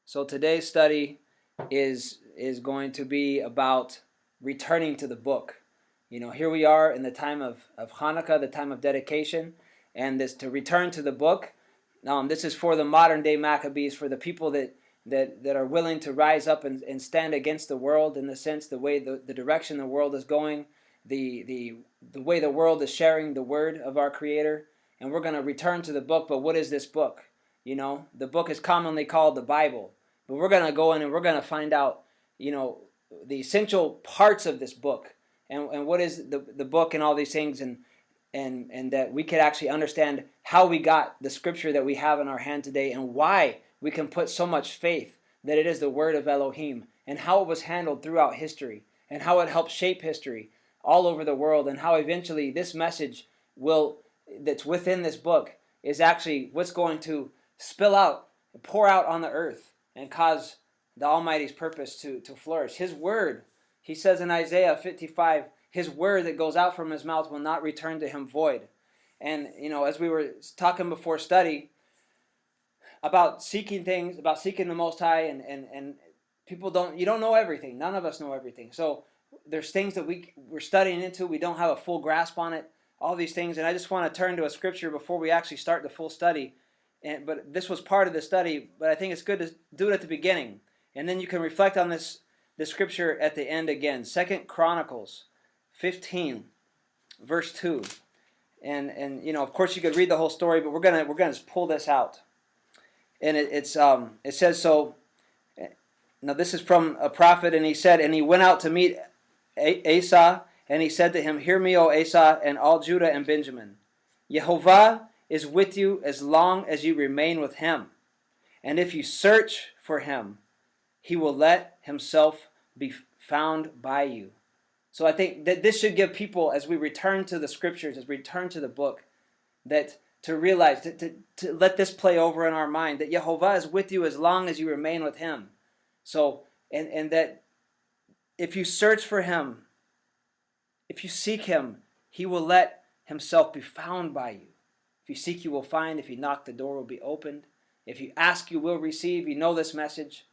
So today's study is going to be about returning to the book. Here we are in the time of Hanukkah, the time of dedication, and this to return to the book. This is for the modern day Maccabees, for the people that are willing to rise up and stand against the world, in the sense the way the direction the world is going, the way the world is sharing the word of our Creator. And we're going to return to the book. But what is this book? The book is commonly called the Bible. But we're going to go in and we're going to find out, the essential parts of this book, and what is the book and all these things, and that we could actually understand how we got the scripture that we have in our hand today, and why we can put so much faith that it is the word of Elohim, and how it was handled throughout history, and how it helped shape history all over the world, and how eventually this message that's within this book is actually what's going to spill out, pour out on the earth, and cause the Almighty's purpose to flourish. His word, he says in Isaiah 55, his word that goes out from his mouth will not return to him void. And, as we were talking before study about seeking things, about seeking the Most High, and people you don't know everything. None of us know everything. So there's things that we're studying into. We don't have a full grasp on it, all these things. And I just want to turn to a scripture before we actually start the full study. But this was part of the study, but I think it's good to do it at the beginning. And then you can reflect on this scripture at the end again. 2 Chronicles 15, verse 2. And of course you could read the whole story, but we're gonna just pull this out. And it says so. Now this is from a prophet, and he said, and he went out to meet Asa, and he said to him, "Hear me, O Asa, and all Judah and Benjamin. Yehovah is with you as long as you remain with him. And if you search for him, he will let himself be found by you." So I think that this should give people, as we return to the scriptures, as we return to the book, that to realize, to let this play over in our mind, that Yehovah is with you as long as you remain with him. So, and that if you search for him, if you seek him, he will let himself be found by you. If you seek, you will find. If you knock, the door will be opened. If you ask, you will receive. You know this message.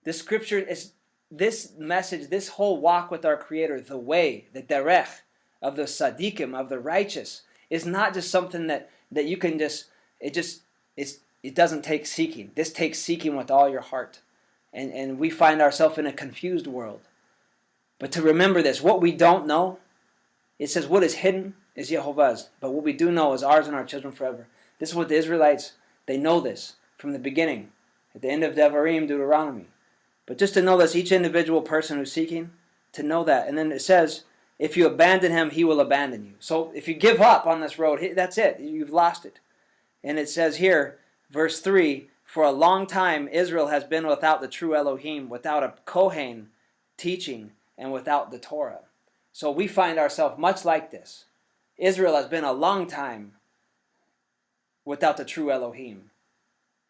This scripture is this message, this whole walk with our Creator, the way, the derech of the tzaddikim, of the righteous, is not just something that you can it doesn't take seeking. This takes seeking with all your heart. And we find ourselves in a confused world. But to remember this, what we don't know, it says what is hidden is Yehovah's, but what we do know is ours and our children forever. This is what the Israelites, they know this from the beginning, at the end of Devarim, Deuteronomy. But just to know this, each individual person who's seeking, to know that. And then it says, if you abandon him, he will abandon you. So if you give up on this road, that's it. You've lost it. And it says here, verse 3, for a long time Israel has been without the true Elohim, without a Kohen teaching, and without the Torah. So we find ourselves much like this. Israel has been a long time without the true Elohim.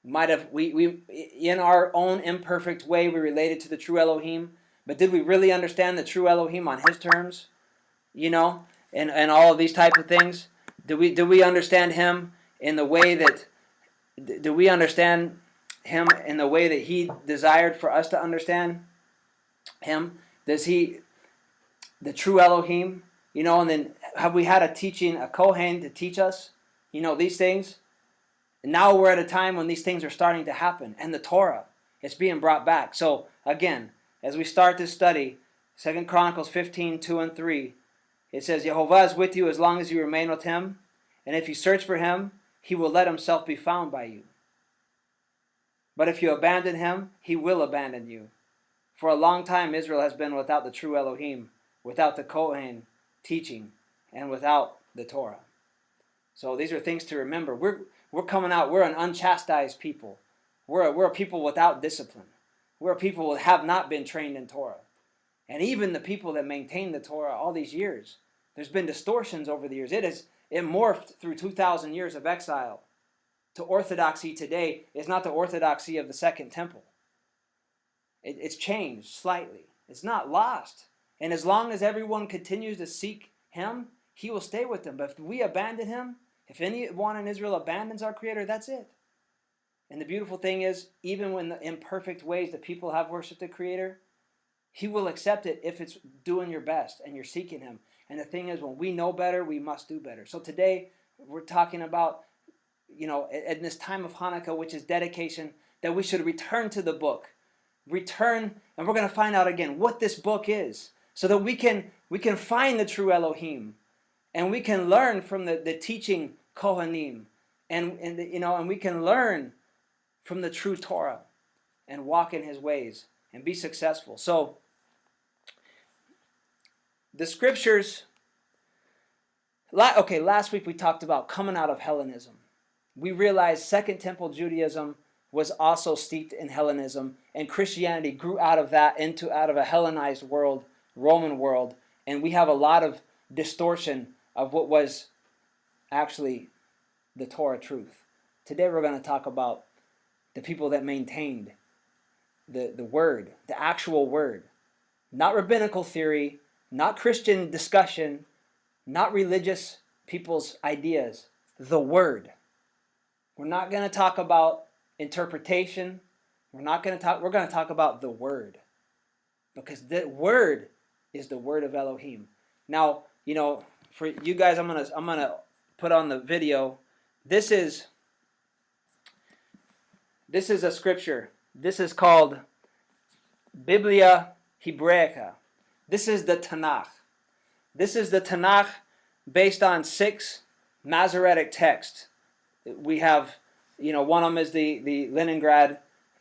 We in our own imperfect way, we related to the true Elohim, but did we really understand the true Elohim on his terms? And all of these type of things? Do we understand him in the way that he desired for us to understand him? Does he, the true Elohim, and then have we had a Kohen to teach us, these things? And now we're at a time when these things are starting to happen. And the Torah, it's being brought back. So again, as we start this study, 2 Chronicles 15, 2 and 3, it says, Yehovah is with you as long as you remain with him. And if you search for him, he will let himself be found by you. But if you abandon him, he will abandon you. For a long time Israel has been without the true Elohim, without the Kohen teaching, and without the Torah. So these are things to remember. We're coming out, we're an unchastised people. We're a people without discipline. We're a people that have not been trained in Torah. And even the people that maintain the Torah all these years, there's been distortions over the years. It morphed through 2,000 years of exile to orthodoxy today. Is not the orthodoxy of the Second Temple. It's changed slightly. It's not lost. And as long as everyone continues to seek him, he will stay with them. But if we abandon him, if anyone in Israel abandons our Creator, that's it. And the beautiful thing is, even when the imperfect ways that people have worshipped the Creator, He will accept it if it's doing your best and you're seeking Him. And the thing is, when we know better, we must do better. So today, we're talking about, in this time of Hanukkah, which is dedication, that we should return to the book. Return, and we're going to find out again what this book is, so that we can find the true Elohim, and we can learn from the teaching Kohanim, and we can learn from the true Torah, and walk in His ways, and be successful. So, the scriptures. Last week we talked about coming out of Hellenism. We realized Second Temple Judaism was also steeped in Hellenism, and Christianity grew out of a Hellenized world, Roman world, and we have a lot of distortion of what was actually the Torah truth. Today we're going to talk about the people that maintained the word, the actual word, not rabbinical theory, not Christian discussion, not religious people's ideas, the word. We're not going to talk about interpretation. We're going to talk about the word, because the word is the word of Elohim. Now, for you guys, I'm gonna put on the video. This is a scripture. This is called Biblia Hebraica. This is the Tanakh. This is the Tanakh based on 6 Massoretic texts. We have, one of them is the Leningrad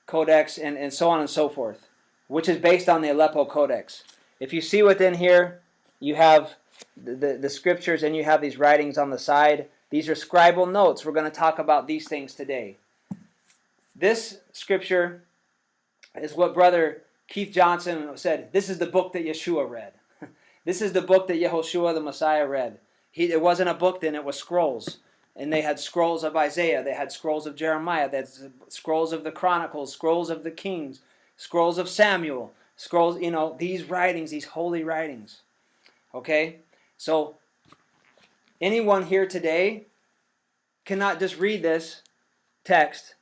Codex and so on and so forth, which is based on the Aleppo Codex. If you see within here, you have the scriptures and you have these writings on the side. These are scribal notes. We're going to talk about these things today. This scripture is what Brother Keith Johnson said. This is the book that Yeshua read. This is the book that Yehoshua the Messiah read. It wasn't a book then, it was scrolls. And they had scrolls of Isaiah, they had scrolls of Jeremiah, they had scrolls of the Chronicles, scrolls of the Kings, scrolls of Samuel, scrolls, these writings, these holy writings. Okay? So, anyone here today cannot just read this text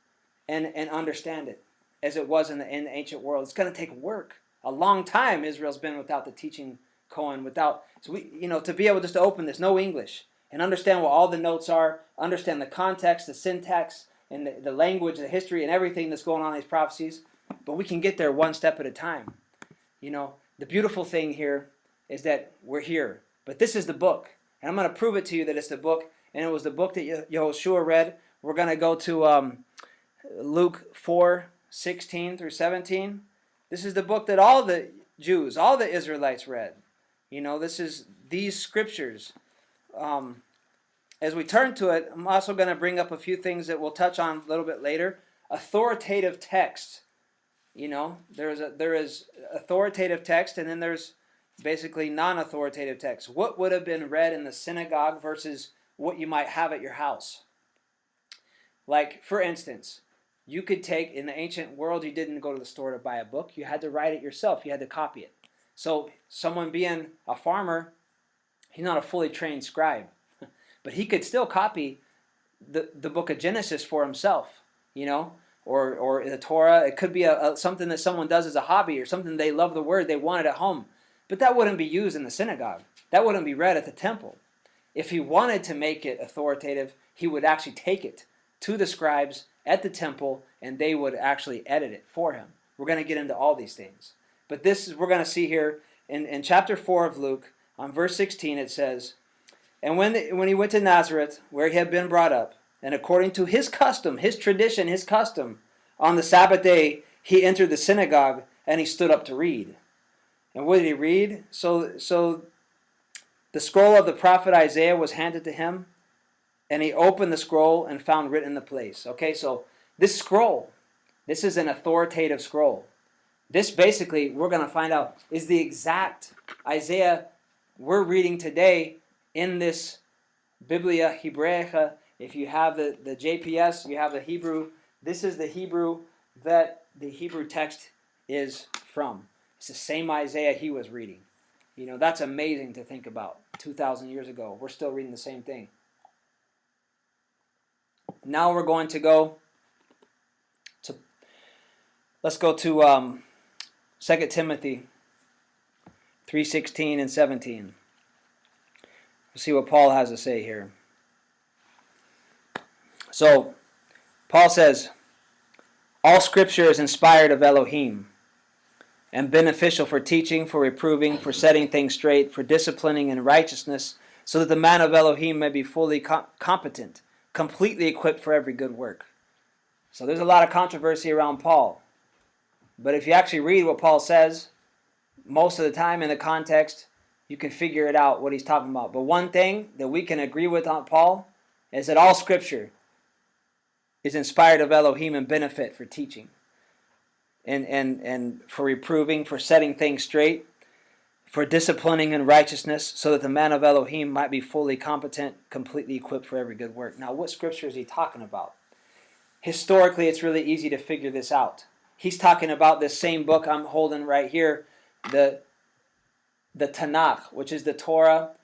and understand it as it was in the ancient world. It's going to take work. A long time Israel's been without the teaching Kohen, to be able just to open this, no English, and understand what all the notes are, understand the context, the syntax, and the language, the history, and everything that's going on in these prophecies. But we can get there one step at a time. The beautiful thing here is that we're here. But this is the book. And I'm going to prove it to you that it's the book. And it was the book that Yehoshua read. We're going to go to Luke 4:16 through 17. This is the book that all the Jews, all the Israelites read. This is these scriptures. As we turn to it, I'm also going to bring up a few things that we'll touch on a little bit later. Authoritative text. There is authoritative text, and then there's basically non-authoritative text. What would have been read in the synagogue versus what you might have at your house? Like, for instance, you could take, in the ancient world, you didn't go to the store to buy a book. You had to write it yourself. You had to copy it. So someone being a farmer, he's not a fully trained scribe. But he could still copy the book of Genesis for himself, or the Torah. It could be something that someone does as a hobby or something they love the word, they want it at home. But that wouldn't be used in the synagogue. That wouldn't be read at the temple. If he wanted to make it authoritative, he would actually take it to the scribes at the temple, and they would actually edit it for him. We're going to get into all these things. But we're going to see here in chapter 4 of Luke, on verse 16, it says, "And when he went to Nazareth, where he had been brought up, and according to his custom, his tradition, his custom, on the Sabbath day, he entered the synagogue, and he stood up to read." And what did he read? So the scroll of the prophet Isaiah was handed to him, and he opened the scroll and found written in the place. Okay, so this scroll, this is an authoritative scroll. This basically, we're going to find out, is the exact Isaiah we're reading today in this Biblia Hebraica. If you have the JPS, you have the Hebrew. This is the Hebrew that the Hebrew text is from. It's the same Isaiah he was reading. That's amazing to think about. 2,000 years ago, we're still reading the same thing. Now we're going to go Let's go to 2 Timothy 3:16 and 17. We'll see what Paul has to say here. So, Paul says, all Scripture is inspired of Elohim and beneficial for teaching, for reproving, for setting things straight, for disciplining in righteousness, so that the man of Elohim may be fully competent, completely equipped for every good work. So there's a lot of controversy around Paul. But if you actually read what Paul says, most of the time in the context, you can figure it out what he's talking about. But one thing that we can agree with on Paul is that all Scripture is inspired of Elohim and benefit for teaching and for reproving, for setting things straight, for disciplining in righteousness, so that the man of Elohim might be fully competent, completely equipped for every good work. Now, what Scripture is he talking about? Historically, it's really easy to figure this out. He's talking about this same book I'm holding right here, the Tanakh, which is the Torah,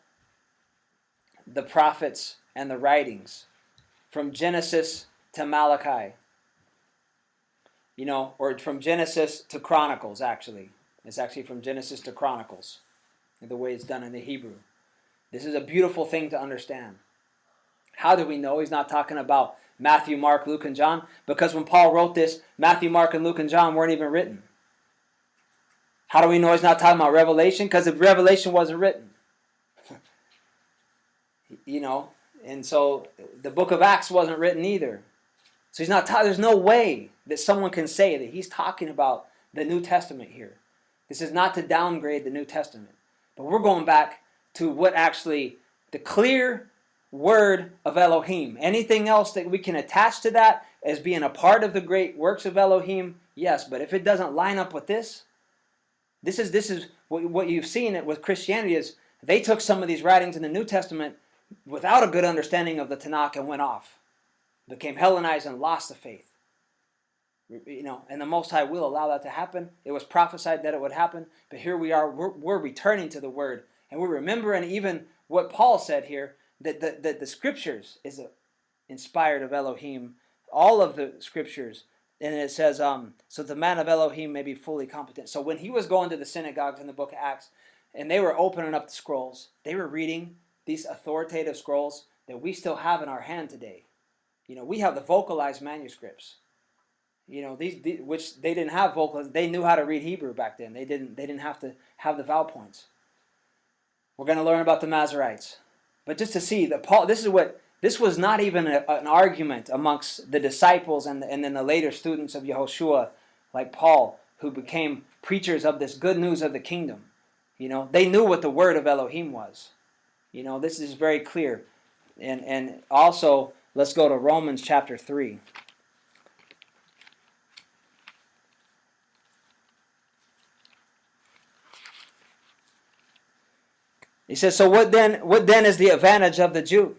the prophets, and the writings, from Genesis to Malachi. Or from Genesis to Chronicles, actually. It's actually from Genesis to Chronicles, the way it's done in the Hebrew. This is a beautiful thing to understand. How do we know he's not talking about Matthew, Mark, Luke, and John? Because when Paul wrote this, Matthew, Mark, and Luke, and John weren't even written. How do we know he's not talking about Revelation? Because if Revelation wasn't written. And so the book of Acts wasn't written either. So he's not there's no way that someone can say that he's talking about the New Testament here. This is not to downgrade the New Testament. But we're going back to what actually the clear word of Elohim. Anything else that we can attach to that as being a part of the great works of Elohim, yes. But if it doesn't line up with this is what you've seen it with Christianity is they took some of these writings in the New Testament without a good understanding of the Tanakh and went off. Became Hellenized and lost the faith. And the Most High will allow that to happen. It was prophesied that it would happen, but here we are, we're returning to the Word, and we're remembering even what Paul said here, that the Scriptures is inspired of Elohim, all of the Scriptures, and it says, so the man of Elohim may be fully competent. So when he was going to the synagogues in the book of Acts, and they were opening up the scrolls, they were reading these authoritative scrolls that we still have in our hand today. We have the vocalized manuscripts. These which they didn't have vocalized. They knew how to read Hebrew back then. They didn't have to have the vowel points. We're going to learn about the Massoretes, but just to see that Paul. This was not even an argument amongst the disciples and then the later students of Yehoshua, like Paul, who became preachers of this good news of the kingdom. They knew what the word of Elohim was. This is very clear, and also. Let's go to Romans chapter 3. He says, so what then is the advantage of the Jew,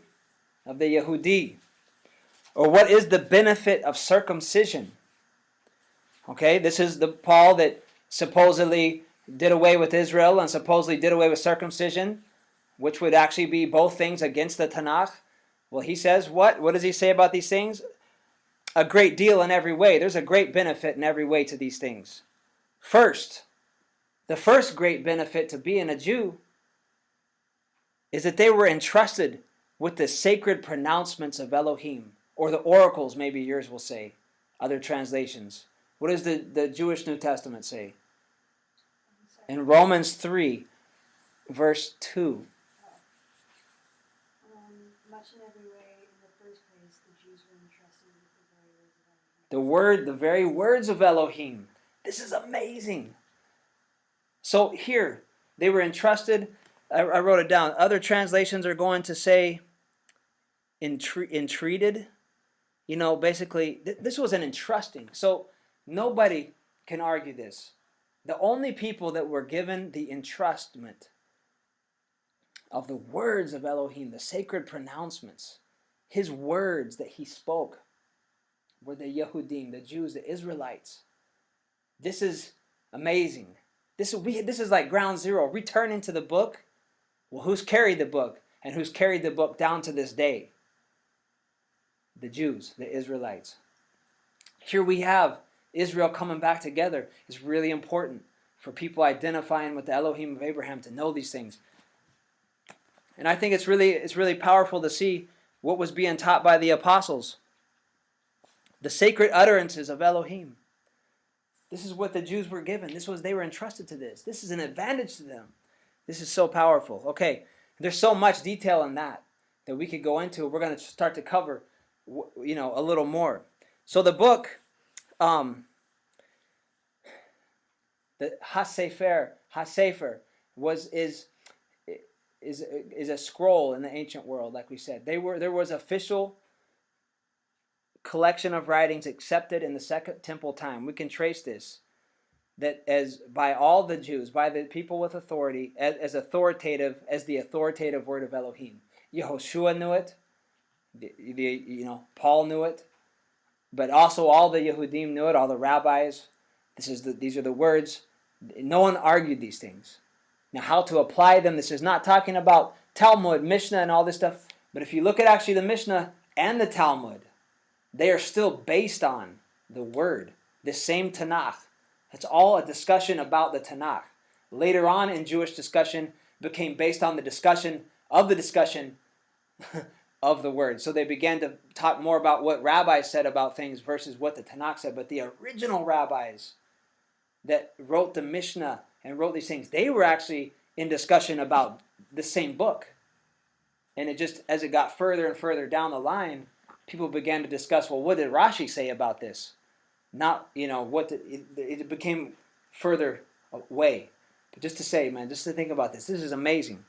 of the Yehudi? Or what is the benefit of circumcision? Okay, this is the Paul that supposedly did away with Israel and supposedly did away with circumcision, which would actually be both things against the Tanakh. Well, he says what? What does he say about these things? A great deal in every way. There's a great benefit in every way to these things. First, the first great benefit to being a Jew is that they were entrusted with the sacred pronouncements of Elohim, or the oracles, maybe yours will say, other translations. What does the Jewish New Testament say? In Romans 3, verse 2. Much in every way, in the first place, the Jews were entrusted with the very words of Elohim. The very words of Elohim. This is amazing. So here, they were entrusted. I wrote it down. Other translations are going to say entreated. Basically, this was an entrusting. So nobody can argue this. The only people that were given the entrustment of the words of Elohim, the sacred pronouncements, his words that he spoke, were the Yehudim, the Jews, the Israelites. This is amazing. This is like ground zero. Returning to the book. Well, who's carried the book? And who's carried the book down to this day? The Jews, the Israelites. Here we have Israel coming back together is really important for people identifying with the Elohim of Abraham to know these things. And I think it's really powerful to see what was being taught by the apostles. The sacred utterances of Elohim. This is what the Jews were given. They were entrusted to this. This is an advantage to them. This is so powerful. Okay, there's so much detail in that we could go into. We're going to start to cover, a little more. So the book, the HaSefer is a scroll in the ancient world, like we said. There was official collection of writings accepted in the Second Temple time. We can trace this, that as by all the Jews, by the people with authority, as authoritative as the authoritative word of Elohim. Yehoshua knew it, Paul knew it, but also all the Yehudim knew it, all the rabbis. These are the words. No one argued these things. Now, how to apply them? This is not talking about Talmud, Mishnah, and all this stuff. But if you look at actually the Mishnah and the Talmud, they are still based on the Word, the same Tanakh. It's all a discussion about the Tanakh. Later on in Jewish discussion, became based on the discussion of the Word. So they began to talk more about what rabbis said about things versus what the Tanakh said. But the original rabbis that wrote the Mishnah and wrote these things, they were actually in discussion about the same book. And it just, as it got further and further down the line, people began to discuss, well, what did Rashi say about this? Not, it became further away. But just to say, man, just to think about this is amazing.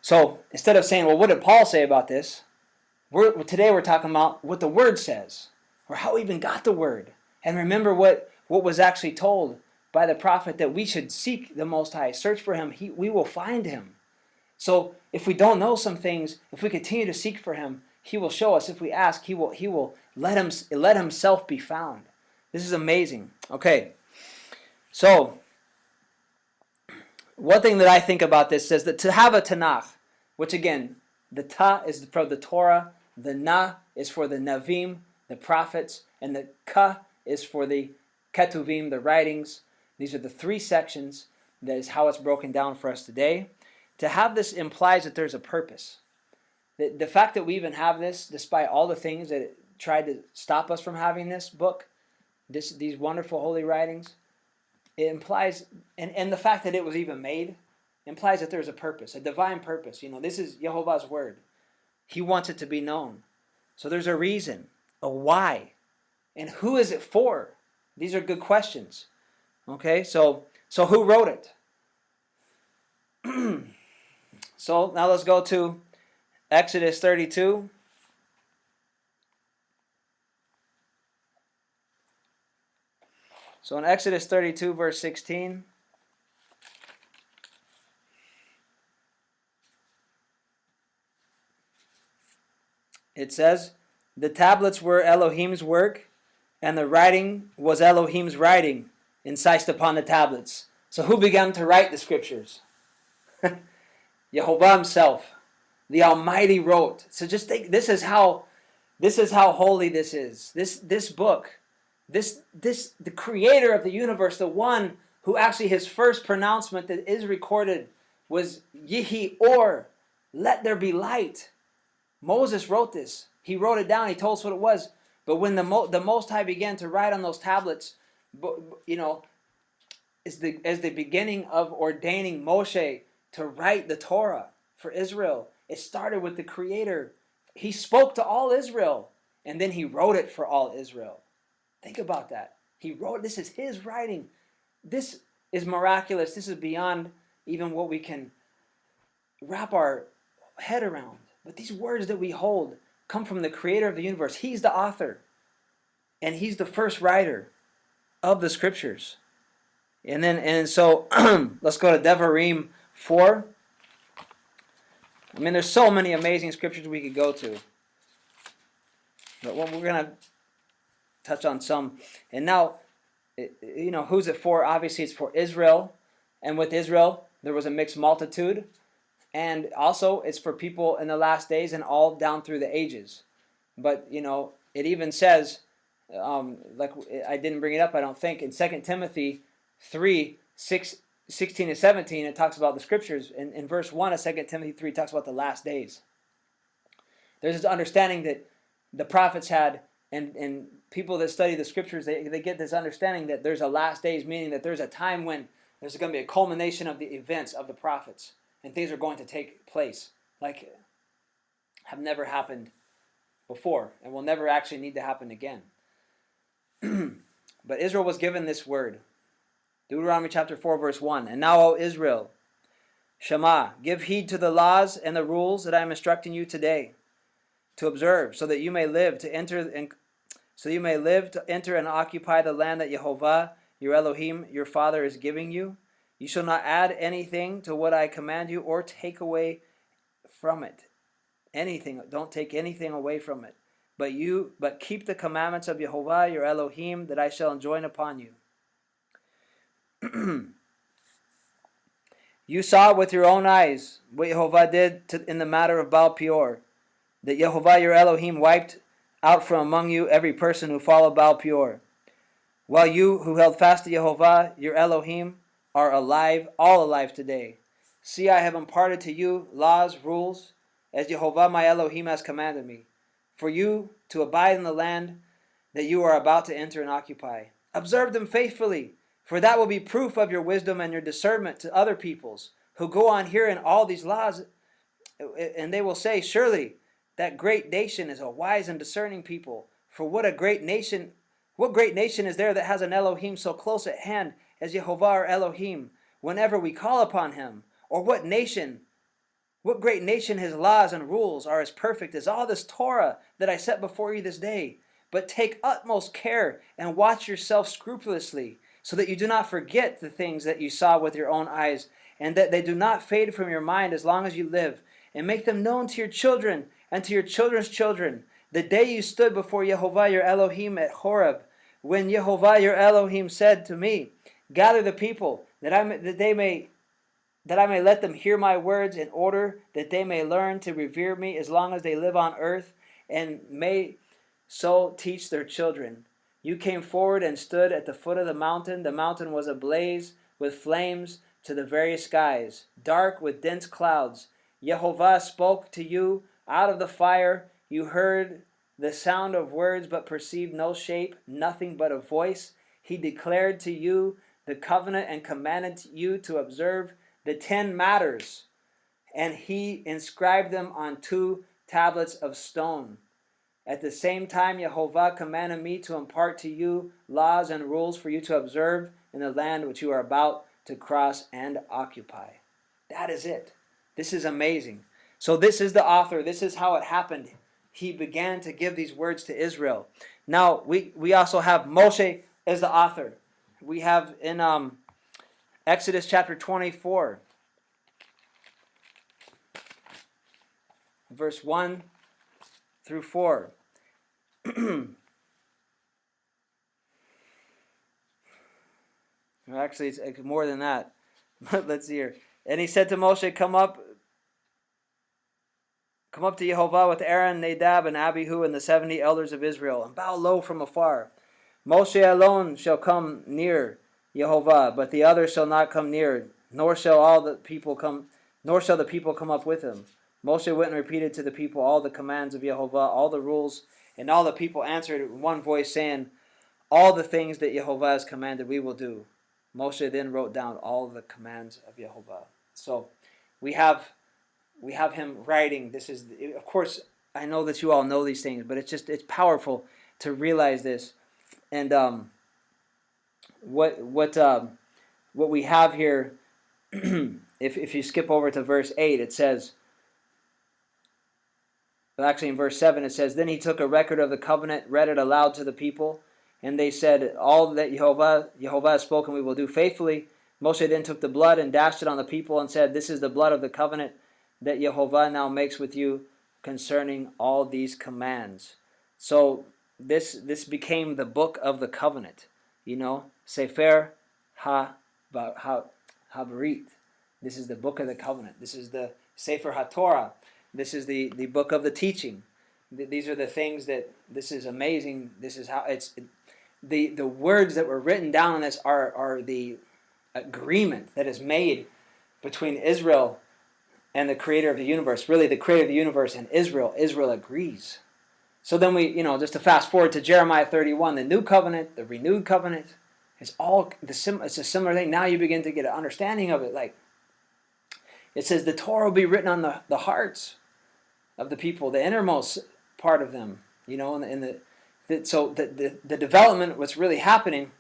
So instead of saying, well, what did Paul say about this? Today we're talking about what the Word says, or how we even got the Word. And remember what was actually told by the prophet, that we should seek the Most High, search for Him, we will find Him. So if we don't know some things, if we continue to seek for Him, He will show us. If we ask, He will let Himself be found. This is amazing. Okay, so one thing that I think about this says that to have a Tanakh, which again, the Ta is for the Torah, the Na is for the Navim, the prophets, and the Ka is for the Ketuvim, the writings. These are the three sections. That is how it's broken down for us today. To have this implies that there's a purpose. The fact that we even have this, despite all the things that tried to stop us from having this book, these wonderful holy writings, it implies, and the fact that it was even made, implies that there's a purpose, a divine purpose. This is Yehovah's word. He wants it to be known. So there's a reason, a why, and who is it for? These are good questions. Okay, so who wrote it? So now let's go to Exodus 32. So in Exodus 32, verse 16, it says, the tablets were Elohim's work, and the writing was Elohim's writing, incised upon the tablets. So who began to write the scriptures? Yehovah Himself, the Almighty wrote. So just think, this is how holy this is. This book, the Creator of the universe, the one who actually his first pronouncement that is recorded was Yihi Or, let there be light. Moses wrote this. He wrote it down. He told us what it was. But when the Most High began to write on those tablets, as the beginning of ordaining Moshe to write the Torah for Israel, it started with the Creator. He spoke to all Israel, and then He wrote it for all Israel. Think about that. He wrote, this is His writing. This is miraculous. This is beyond even what we can wrap our head around. But these words that we hold come from the Creator of the universe. He's the author, and He's the first writer of the scriptures. And so let's go to Devarim 4. I mean, there's so many amazing scriptures we could go to, but we're going to touch on some. And now, who's it for? Obviously, it's for Israel. And with Israel, there was a mixed multitude. And also, it's for people in the last days and all down through the ages. But, it even says, like I didn't bring it up, I don't think. In 2 Timothy 3, 16 to 17, it talks about the scriptures. In verse 1 of 2 Timothy 3, it talks about the last days. There's this understanding that the prophets had, and people that study the scriptures, they get this understanding that there's a last days, meaning that there's a time when there's going to be a culmination of the events of the prophets, and things are going to take place like have never happened before and will never actually need to happen again. But Israel was given this word. Deuteronomy chapter 4, verse 1. And now, O Israel, Shema, give heed to the laws and the rules that I am instructing you today to observe, so that you may live to enter and occupy the land that Yehovah, your Elohim, your Father, is giving you. You shall not add anything to what I command you or take away from it. Anything, don't take anything away from it. But keep the commandments of Yehovah, your Elohim, that I shall enjoin upon you. You saw with your own eyes what Yehovah did in the matter of Baal Peor, that Yehovah, your Elohim, wiped out from among you every person who followed Baal Peor. While you who held fast to Yehovah, your Elohim, are alive, all alive today. See, I have imparted to you laws, rules, as Yehovah my Elohim has commanded me, for you to abide in the land that you are about to enter and occupy. Observe them faithfully, for that will be proof of your wisdom and your discernment to other peoples who go on hearing all these laws, and they will say, surely that great nation is a wise and discerning people. For what great nation is there that has an Elohim so close at hand as Yehovah our Elohim, whenever we call upon him? Or what great nation his laws and rules are as perfect as all this Torah that I set before you this day? But take utmost care and watch yourself scrupulously, so that you do not forget the things that you saw with your own eyes, and that they do not fade from your mind as long as you live, and make them known to your children and to your children's children. The day you stood before Yehovah your Elohim at Horeb, when Yehovah your Elohim said to me, gather the people, that I may let them hear my words, in order that they may learn to revere me as long as they live on earth, and may so teach their children. You came forward and stood at the foot of the mountain. The mountain was ablaze with flames to the very skies, dark with dense clouds. Yehovah spoke to you out of the fire. You heard the sound of words, but perceived no shape, nothing but a voice. He declared to you the covenant and commanded you to observe the 10 matters, and he inscribed them on 2 tablets of stone. At the same time, Yehovah commanded me to impart to you laws and rules for you to observe in the land which you are about to cross and occupy. That is it. This is amazing. So this is the author. This is how it happened. He began to give these words to Israel. Now, we also have Moshe as the author. We have in Exodus chapter 24, verse 1 through 4. Actually, it's more than that. Let's see here. And he said to Moshe, Come up to Yehovah with Aaron, Nadab, and Abihu, and the 70 elders of Israel, and bow low from afar. Moshe alone shall come near Yehovah, but the others shall not come near, nor shall the people come up with him. Moshe went and repeated to the people all the commands of Yehovah, all the rules, and all the people answered in one voice, saying, all the things that Yehovah has commanded we will do. Moshe then wrote down all the commands of Yehovah. So we have him writing. This is, of course, I know that you all know these things, but it's powerful to realize this. And what we have here, if you skip over to verse 8, it says, actually in verse 7 it says, Then he took a record of the covenant, read it aloud to the people, and they said, all that Yehovah has spoken we will do faithfully. Moshe then took the blood and dashed it on the people and said, This is the blood of the covenant that Yehovah now makes with you concerning all these commands. So this became the book of the covenant. Sefer HaBrit. This is the book of the covenant. This is the Sefer HaTorah. This is the book of the teaching. These are the things that, this is amazing. This is how the words that were written down on this are the agreement that is made between Israel and the creator of the universe. Really, the creator of the universe and Israel. Israel agrees. So then just to fast forward to Jeremiah 31, the new covenant, the renewed covenant, it's a similar thing. Now you begin to get an understanding of it. Like, it says the Torah will be written on the hearts of the people, the innermost part of them. So the development, what's really happening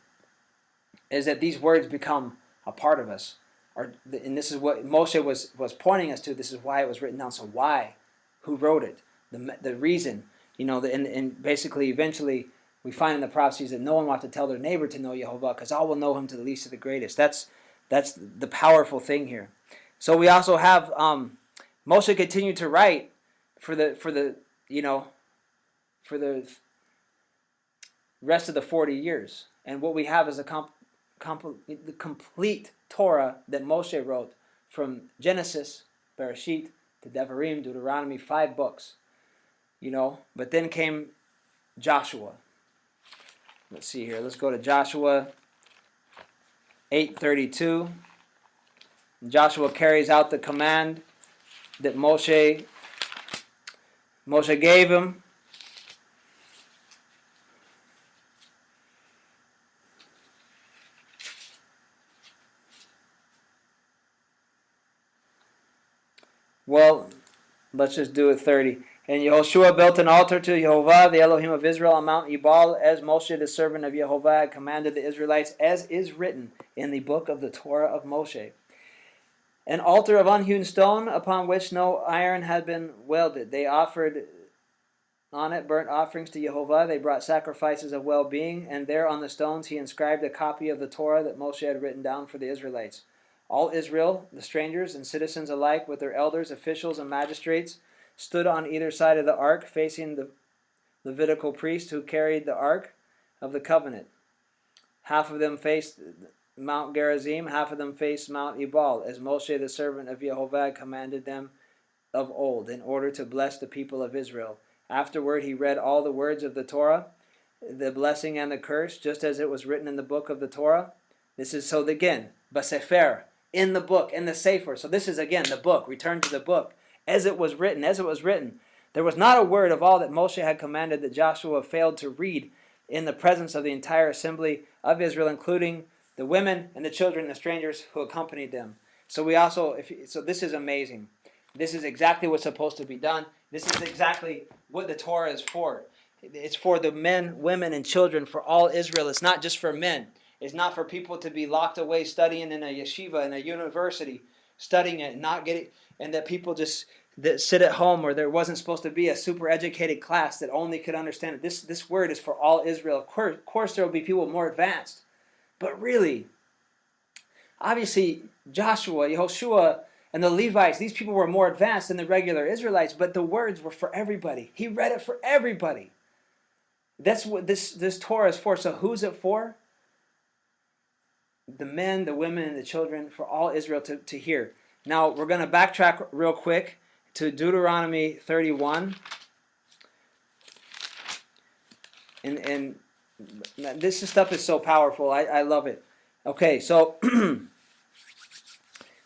is that these words become a part of us. And this is what Moshe was pointing us to. This is why it was written down. So why? Who wrote it? The reason. And basically, eventually, we find in the prophecies that no one wants to tell their neighbor to know Yehovah, because all will know him to the least of the greatest. That's the powerful thing here. So we also have Moshe continued to write for the rest of the 40 years. And what we have is the complete Torah that Moshe wrote, from Genesis, Bereshit, to Devarim, Deuteronomy, 5 books. But then came Joshua. Let's see here. Let's go to Joshua 8:32. Joshua carries out the command that Moshe gave him. Well, let's just do it 30. And Yehoshua built an altar to Yehovah, the Elohim of Israel, on Mount Ebal, as Moshe, the servant of Yehovah, had commanded the Israelites, as is written in the book of the Torah of Moshe. An altar of unhewn stone, upon which no iron had been welded. They offered on it burnt offerings to Yehovah. They brought sacrifices of well-being, and there on the stones he inscribed a copy of the Torah that Moshe had written down for the Israelites. All Israel, the strangers and citizens alike, with their elders, officials, and magistrates, stood on either side of the ark, facing the Levitical priest who carried the ark of the covenant. Half of them faced Mount Gerizim, half of them faced Mount Ebal, as Moshe, the servant of Yehovah, commanded them of old, in order to bless the people of Israel. Afterward he read all the words of the Torah, the blessing and the curse, just as it was written in the book of the Torah. This is, so again, Basefer, in the book, in the Sefer. So this is, again, the book. Return to the book. As it was written, as it was written. There was not a word of all that Moshe had commanded that Joshua failed to read in the presence of the entire assembly of Israel, including the women and the children and the strangers who accompanied them. So so this is amazing. This is exactly what's supposed to be done. This is exactly what the Torah is for. It's for the men, women, and children, for all Israel. It's not just for men. It's not for people to be locked away studying in a yeshiva, in a university, studying it, and not getting, and that people just that sit at home, or there wasn't supposed to be a super educated class that only could understand it. This word is for all Israel. Of course there will be people more advanced. But really, obviously, Joshua, Yehoshua, and the Levites, these people were more advanced than the regular Israelites, but the words were for everybody. He read it for everybody. That's what this Torah is for. So who's it for? The men, the women, and the children, for all Israel to hear. Now, we're going to backtrack real quick to Deuteronomy 31. And this stuff is so powerful. I love it. Okay, so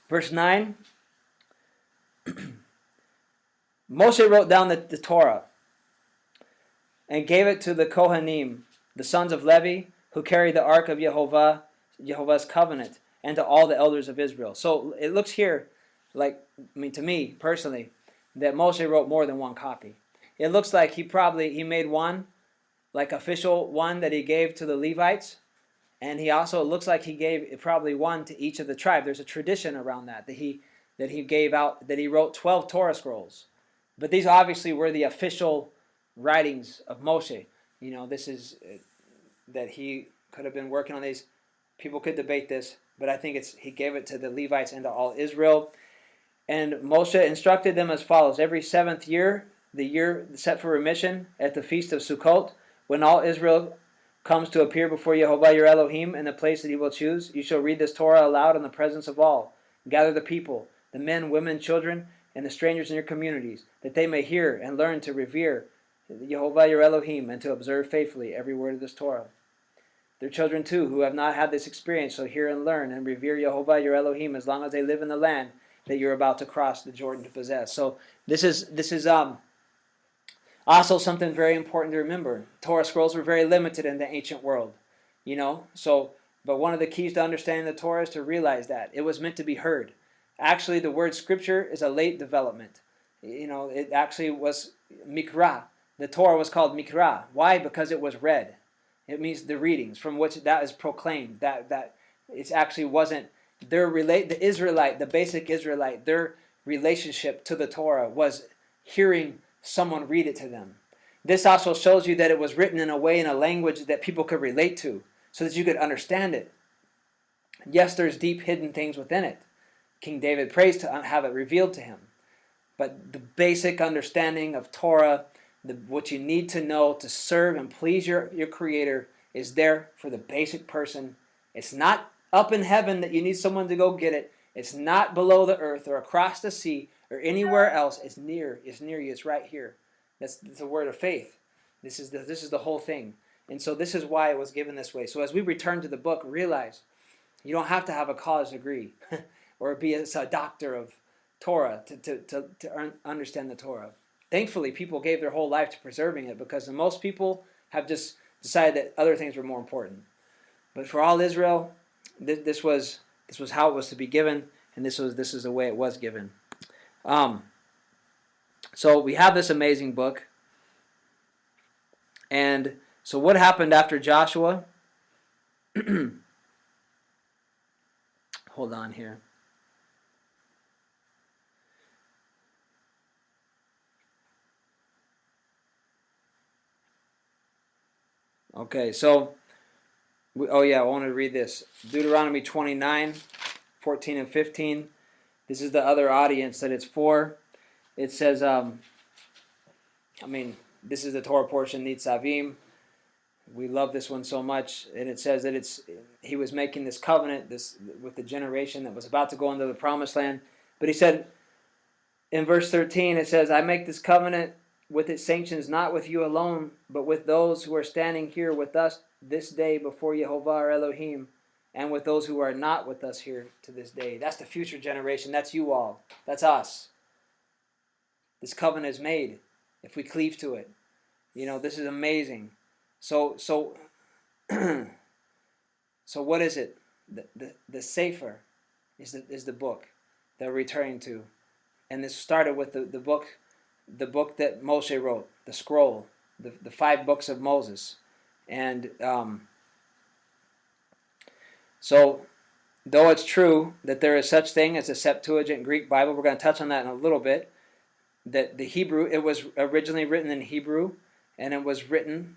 verse 9. Moshe wrote down the Torah and gave it to the Kohanim, the sons of Levi, who carried the ark of Yehovah's covenant, and to all the elders of Israel. So it looks here to me personally, that Moshe wrote more than one copy. It looks like he made one, like official one, that he gave to the Levites, and he also looks like he gave probably one to each of the tribe. There's a tradition around that he gave out, that he wrote 12 Torah scrolls. But these obviously were the official writings of Moshe. This is that he could have been working on these. People could debate this, but I think he gave it to the Levites and to all Israel. And Moshe instructed them as follows: every 7th year, the year set for remission, at the feast of Sukkot, when all Israel comes to appear before Yehovah your Elohim in the place that he will choose, you shall read this Torah aloud in the presence of all. Gather the people, the men, women, children, and the strangers in your communities, that they may hear and learn to revere Yehovah your Elohim, and to observe faithfully every word of this Torah. Their children too, who have not had this experience, shall hear and learn and revere Yehovah your Elohim as long as they live in the land that you're about to cross the Jordan to possess. So this is also something very important to remember. Torah scrolls were very limited in the ancient world, but one of the keys to understanding the Torah is to realize that it was meant to be heard. Actually, the word scripture is a late development. It actually was mikra. The Torah was called mikra. Why? Because it was read. It means the readings from which that is proclaimed. That it actually wasn't the basic Israelite, their relationship to the Torah was hearing someone read it to them. This also shows you that it was written in a way, in a language that people could relate to, so that you could understand it. Yes, there's deep hidden things within it. King David prays to have it revealed to him. But the basic understanding of Torah, what you need to know to serve and please your Creator, is there for the basic person. It's not up in heaven that you need someone to go get it. It's not below the earth or across the sea or anywhere else. It's near you. It's right here. That's the word of faith. This is the whole thing. And so this is why it was given this way. So as we return to the book, realize you don't have to have a college degree or be a doctor of Torah to understand the Torah. Thankfully, people gave their whole life to preserving it, because most people have just decided that other things were more important. But for all Israel, this was how it was to be given, and this is the way it was given. So we have this amazing book, and so what happened after Joshua? Hold on here. Okay, so, I want to read this. Deuteronomy 29, 14 and 15. This is the other audience that it's for. It says, this is the Torah portion, Nitzavim. We love this one so much. And it says that he was making this covenant with the generation that was about to go into the promised land. But he said, in verse 13, it says, I make this covenant with its sanctions, not with you alone, but with those who are standing here with us this day before Yehovah our Elohim, and with those who are not with us here to this day. That's the future generation. That's you all. That's us. This covenant is made if we cleave to it. This is amazing. So what is it? The Sefer is the book that we're returning to. And this started with the book that Moshe wrote, the scroll, the 5 books of Moses. And so though it's true that there is such thing as a Septuagint Greek Bible, we're going to touch on that in a little bit, that the Hebrew, it was originally written in Hebrew, and it was written,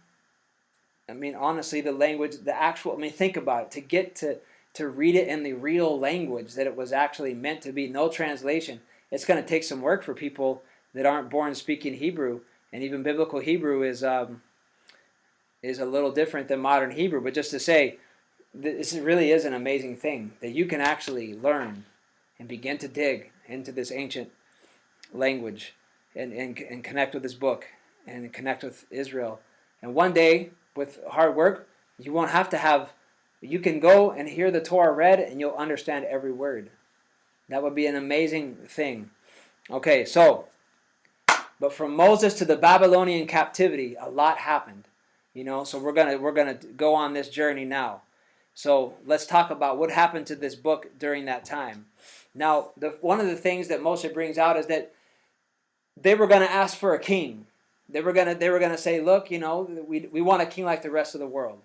honestly, the language, think about it, to get to read it in the real language that it was actually meant to be, no translation. It's going to take some work for people that aren't born speaking Hebrew, and even biblical Hebrew is a little different than modern Hebrew. But just to say, this really is an amazing thing that you can actually learn and begin to dig into this ancient language and connect with this book and connect with Israel. And one day, with hard work, you won't have to have. You can go and hear the Torah read, and you'll understand every word. That would be an amazing thing. Okay, so. But from Moses to the Babylonian captivity, a lot happened, So we're gonna go on this journey now. So let's talk about what happened to this book during that time. Now, one of the things that Moshe brings out is that they were going to ask for a king. They were going to say, look, we want a king like the rest of the world.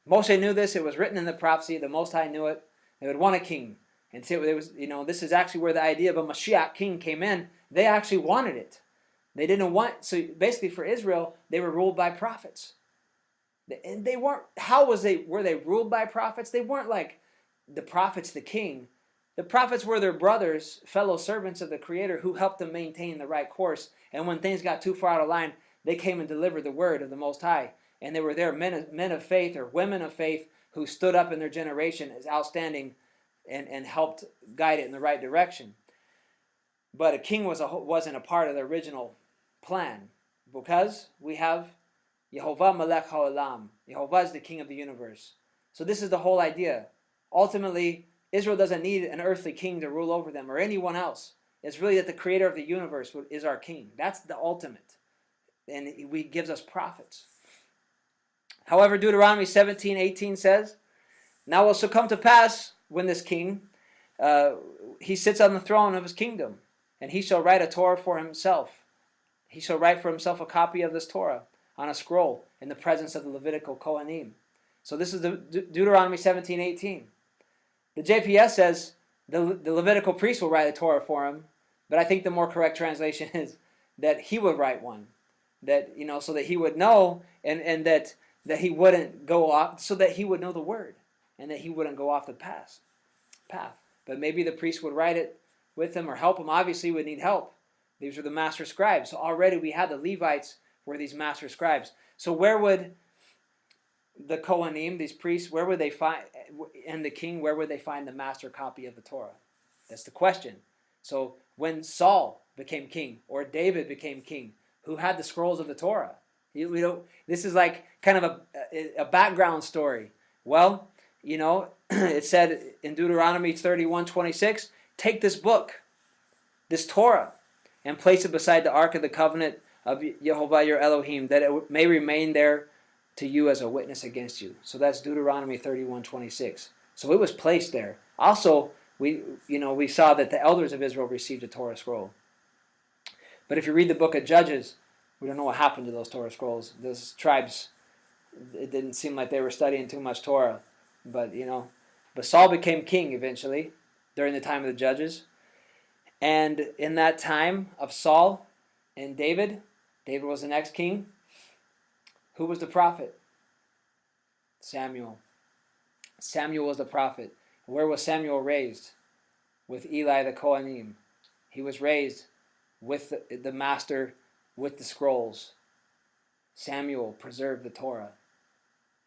Moshe knew this. It was written in the prophecy. The Most High knew it. They would want a king, and so it was. This is actually where the idea of a Mashiach king came in. They actually wanted it. They didn't want, so basically for Israel, they were ruled by prophets. And they weren't, were they ruled by prophets? They weren't like the prophets, the king. The prophets were their brothers, fellow servants of the Creator, who helped them maintain the right course. And when things got too far out of line, they came and delivered the word of the Most High. And they were there men of faith or women of faith who stood up in their generation as outstanding and helped guide it in the right direction. But a king wasn't a part of the original plan. Because we have Yehovah Melech HaOlam. Yehovah is the king of the universe. So this is the whole idea. Ultimately, Israel doesn't need an earthly king to rule over them or anyone else. It's really that the creator of the universe is our king. That's the ultimate. And he gives us prophets. However, Deuteronomy 17:18 says, now it shall come to pass when this king, he sits on the throne of his kingdom, and he shall write a Torah for himself. He shall write for himself a copy of this Torah on a scroll in the presence of the Levitical Kohanim. So this is the Deuteronomy 17:18. The JPS says the Levitical priest will write a Torah for him, but I think the more correct translation is that he would write one, that so that he would know, and that he wouldn't go off, so that he would know the word, and that he wouldn't go off the path. But maybe the priest would write it with him or help him. Obviously, he would need help. These were the master scribes. So already we had the Levites were these master scribes. So where would the Kohanim, these priests, where would they find, and the king, where would they find the master copy of the Torah? That's the question. So when Saul became king or David became king, who had the scrolls of the Torah? This is like kind of a background story. Well, it said in Deuteronomy 31:26, take this book, this Torah, and place it beside the ark of the covenant of Yehovah your Elohim, that it may remain there to you as a witness against you. So that's Deuteronomy 31:26. So it was placed there. Also, we saw that the elders of Israel received a Torah scroll. But if you read the book of Judges, we don't know what happened to those Torah scrolls. Those tribes, it didn't seem like they were studying too much Torah. But Saul became king eventually during the time of the Judges. And in that time of Saul and David was the next king. Who was the prophet? Samuel. Samuel was the prophet. Where was Samuel raised? With Eli the Kohanim. He was raised with the master, with the scrolls. Samuel preserved the Torah.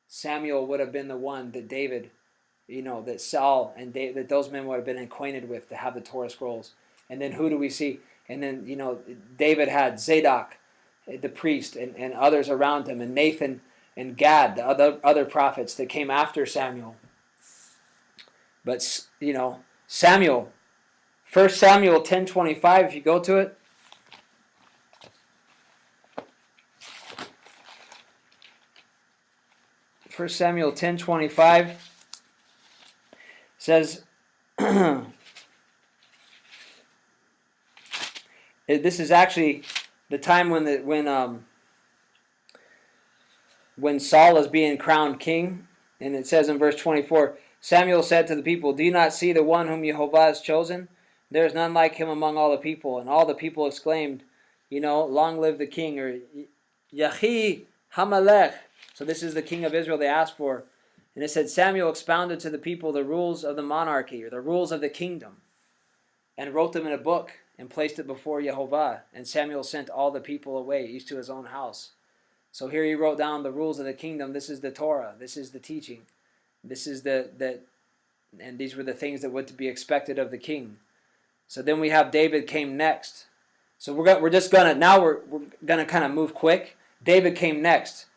Samuel would have been the one that David, that Saul and David, that those men would have been acquainted with to have the Torah scrolls. And then who do we see? And then, David had Zadok, the priest, and others around him, and Nathan and Gad, the other prophets that came after Samuel. But, Samuel, 1 Samuel 10:25, if you go to it. First Samuel 10:25 says, this is actually the time when Saul is being crowned king, and it says in verse 24, Samuel said to the people, do you not see the one whom Yehovah has chosen? There is none like him among all the people. And all the people exclaimed, long live the king, or Yahi Hamalech. So this is the king of Israel they asked for. And it said, Samuel expounded to the people the rules of the monarchy, or the rules of the kingdom, and wrote them in a book and placed it before Yehovah. And Samuel sent all the people away, each to his own house. So here he wrote down the rules of the kingdom. This is the Torah. This is the teaching. This is and these were the things that were to be expected of the king. So then we have David came next. So we're gonna kind of move quick. David came next.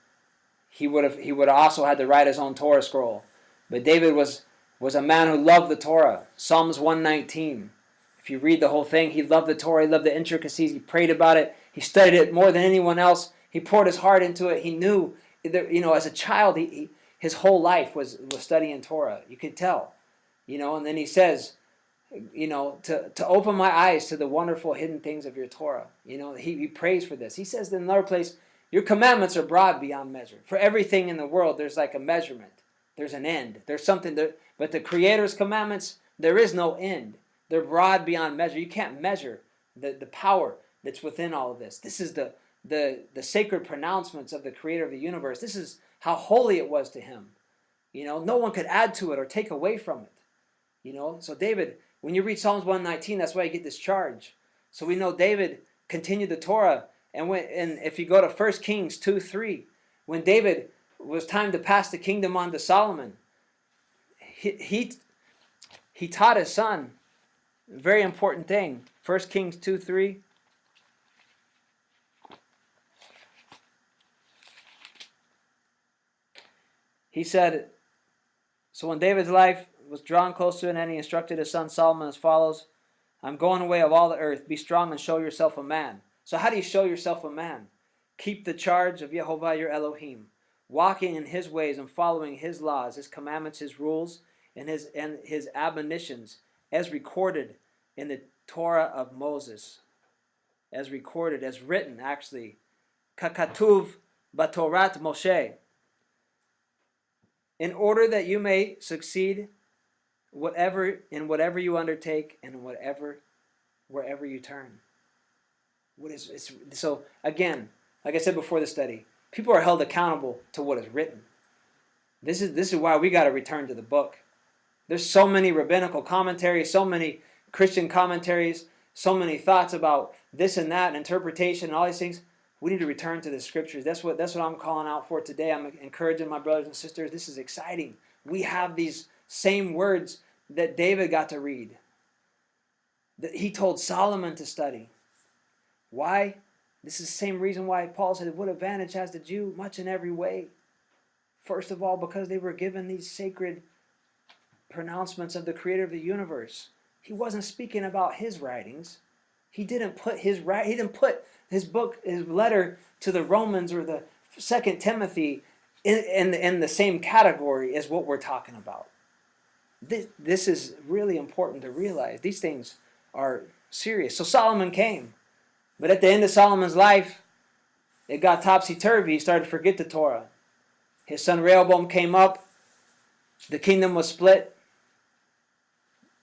He would have also had to write his own Torah scroll. But David was a man who loved the Torah. Psalms 119. If you read the whole thing, he loved the Torah. He loved the intricacies. He prayed about it. He studied it more than anyone else. He poured his heart into it. He knew, as a child, his whole life was studying Torah. You could tell, And then he says, to open my eyes to the wonderful hidden things of your Torah. He prays for this. He says in another place, your commandments are broad beyond measure. For everything in the world, there's like a measurement. There's an end. There's something there. But the Creator's commandments, there is no end. They're broad beyond measure. You can't measure the power that's within all of this. This is the sacred pronouncements of the Creator of the universe. This is how holy it was to him. No one could add to it or take away from it. So David, when you read Psalms 119, that's why you get this charge. So we know David continued the Torah. And if you go to 1 Kings 2:3, when David was time to pass the kingdom on to Solomon, he taught his son a very important thing. 1 Kings 2:3. He said, so when David's life was drawn close to an end, he instructed his son Solomon as follows: I'm going away of all the earth. Be strong and show yourself a man. So how do you show yourself a man? Keep the charge of Yehovah your Elohim, walking in his ways and following his laws, his commandments, his rules, and his admonitions, as recorded in the Torah of Moses. As recorded, as written, actually. Kakatuv batorat Moshe. In order that you may succeed whatever you undertake and wherever you turn. So again, like I said before the study, people are held accountable to what is written. This is why we got to return to the book. There's so many rabbinical commentaries, so many Christian commentaries, so many thoughts about this and that, and interpretation and all these things. We need to return to the scriptures. That's what I'm calling out for today. I'm encouraging my brothers and sisters. This is exciting. We have these same words that David got to read, that he told Solomon to study. Why? This is the same reason why Paul said, what advantage has the Jew? Much in every way. First of all, because they were given these sacred pronouncements of the creator of the universe. He wasn't speaking about his writings. He didn't put his book, his letter to the Romans or the 2 Timothy in the same category as what we're talking about. This is really important to realize. These things are serious. So Solomon came. But at the end of Solomon's life, it got topsy-turvy. He started to forget the Torah. His son Rehoboam came up. The kingdom was split.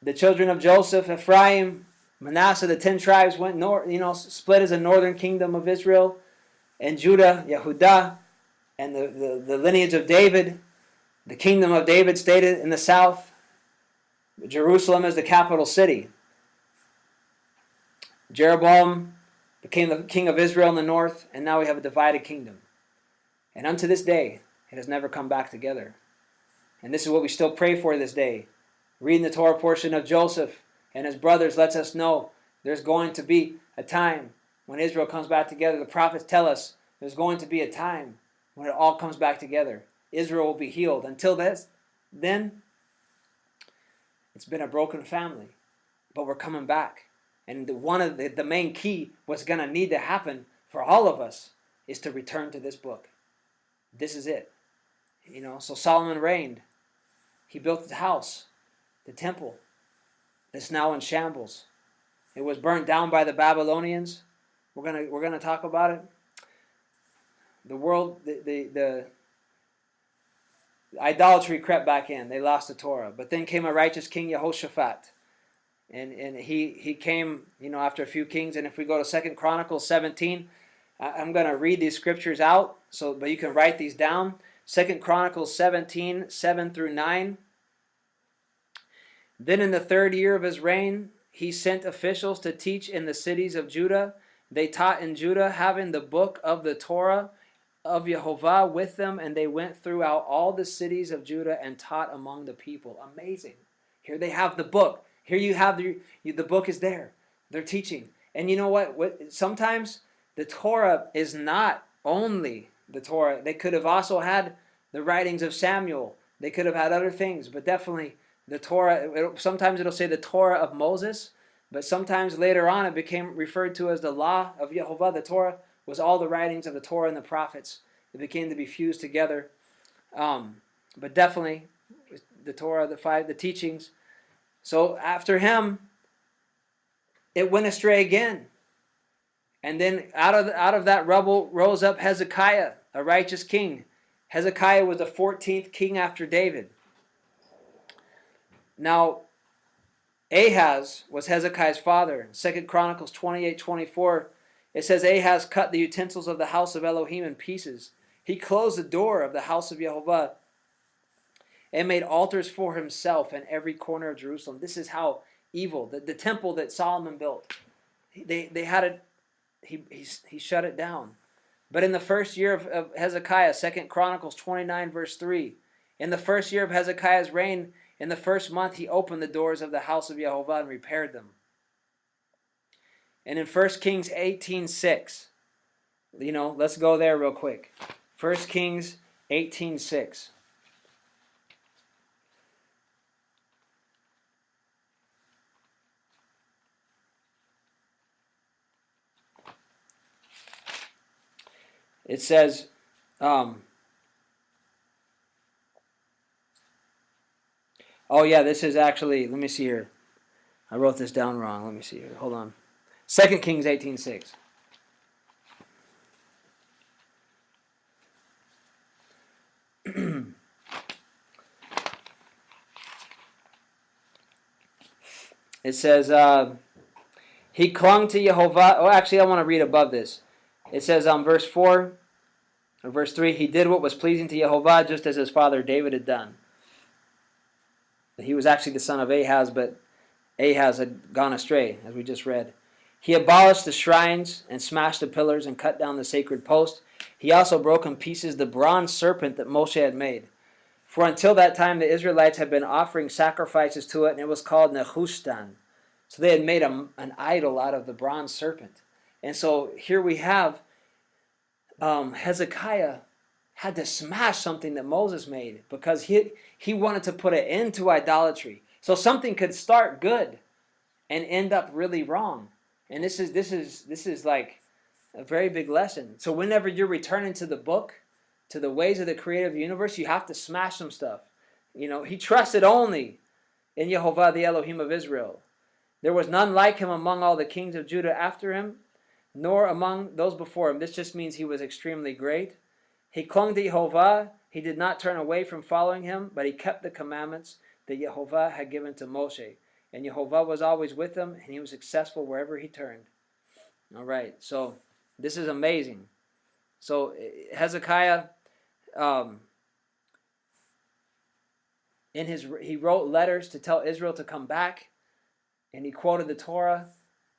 The children of Joseph, Ephraim, Manasseh, the 10 tribes went north, split as a northern kingdom of Israel. And Judah, Yehudah, and the lineage of David, the kingdom of David stayed in the south. Jerusalem is the capital city. Jeroboam became the king of Israel in the north, and now we have a divided kingdom. And unto this day, it has never come back together. And this is what we still pray for this day. Reading the Torah portion of Joseph and his brothers lets us know there's going to be a time when Israel comes back together. The prophets tell us there's going to be a time when it all comes back together. Israel will be healed. Until then, it's been a broken family. But we're coming back. And one of the main key, what's going to need to happen for all of us, is to return to this book. This is it. So Solomon reigned. He built his house, the temple, that's now in shambles. It was burnt down by the Babylonians. We're gonna talk about it. The world, the idolatry crept back in. They lost the Torah. But then came a righteous king, Jehoshaphat. And he came, after a few kings. And if we go to 2 Chronicles 17, I'm going to read these scriptures out, but you can write these down. 2 Chronicles 17, 7 through 9. Then in the 3rd year of his reign, he sent officials to teach in the cities of Judah. They taught in Judah, having the book of the Torah of Yehovah with them, and they went throughout all the cities of Judah and taught among the people. Amazing. Here they have the book. Here you have the book is there. They're teaching. And you know what? Sometimes the Torah is not only the Torah. They could have also had the writings of Samuel. They could have had other things, but definitely the Torah. Sometimes it'll say the Torah of Moses, but sometimes later on it became referred to as the law of Yehovah. The Torah was all the writings of the Torah and the prophets. It became to be fused together. But definitely the Torah, the teachings. So after him, it went astray again. And then out of that rubble rose up Hezekiah, a righteous king. Hezekiah was the 14th king after David. Now, Ahaz was Hezekiah's father. 2 Chronicles 28:24, it says, Ahaz cut the utensils of the house of Elohim in pieces. He closed the door of the house of Yehovah and made altars for himself in every corner of Jerusalem. This is how evil, the temple that Solomon built, they had it, he shut it down. But in the first year of Hezekiah, 2 Chronicles 29 verse 3, in the first year of Hezekiah's reign, in the first month, he opened the doors of the house of Yehovah and repaired them. And in 1 Kings 18:6, let's go there real quick. 1 Kings 18:6. It says, oh yeah, this is actually, let me see here. I wrote this down wrong. Let me see here. Hold on. 2 Kings 18:6. It says, he clung to Yehovah. Oh, actually, I want to read above this. It says verse 4 or verse 3, he did what was pleasing to Yehovah just as his father David had done. He was actually the son of Ahaz, but Ahaz had gone astray, as we just read. He abolished the shrines and smashed the pillars and cut down the sacred post. He also broke in pieces the bronze serpent that Moshe had made. For until that time, the Israelites had been offering sacrifices to it, and it was called Nehushtan. So they had made an idol out of the bronze serpent. And so here we have Hezekiah had to smash something that Moses made because he wanted to put an end to idolatry. So something could start good and end up really wrong. And this is like a very big lesson. So whenever you're returning to the book, to the ways of the creative universe, you have to smash some stuff. He trusted only in Yehovah, the Elohim of Israel. There was none like him among all the kings of Judah after him, nor among those before him. This just means he was extremely great. He clung to Yehovah. He did not turn away from following him, but he kept the commandments that Yehovah had given to Moshe. And Yehovah was always with him, and he was successful wherever he turned. All right, so this is amazing. So Hezekiah, he wrote letters to tell Israel to come back, and he quoted the Torah.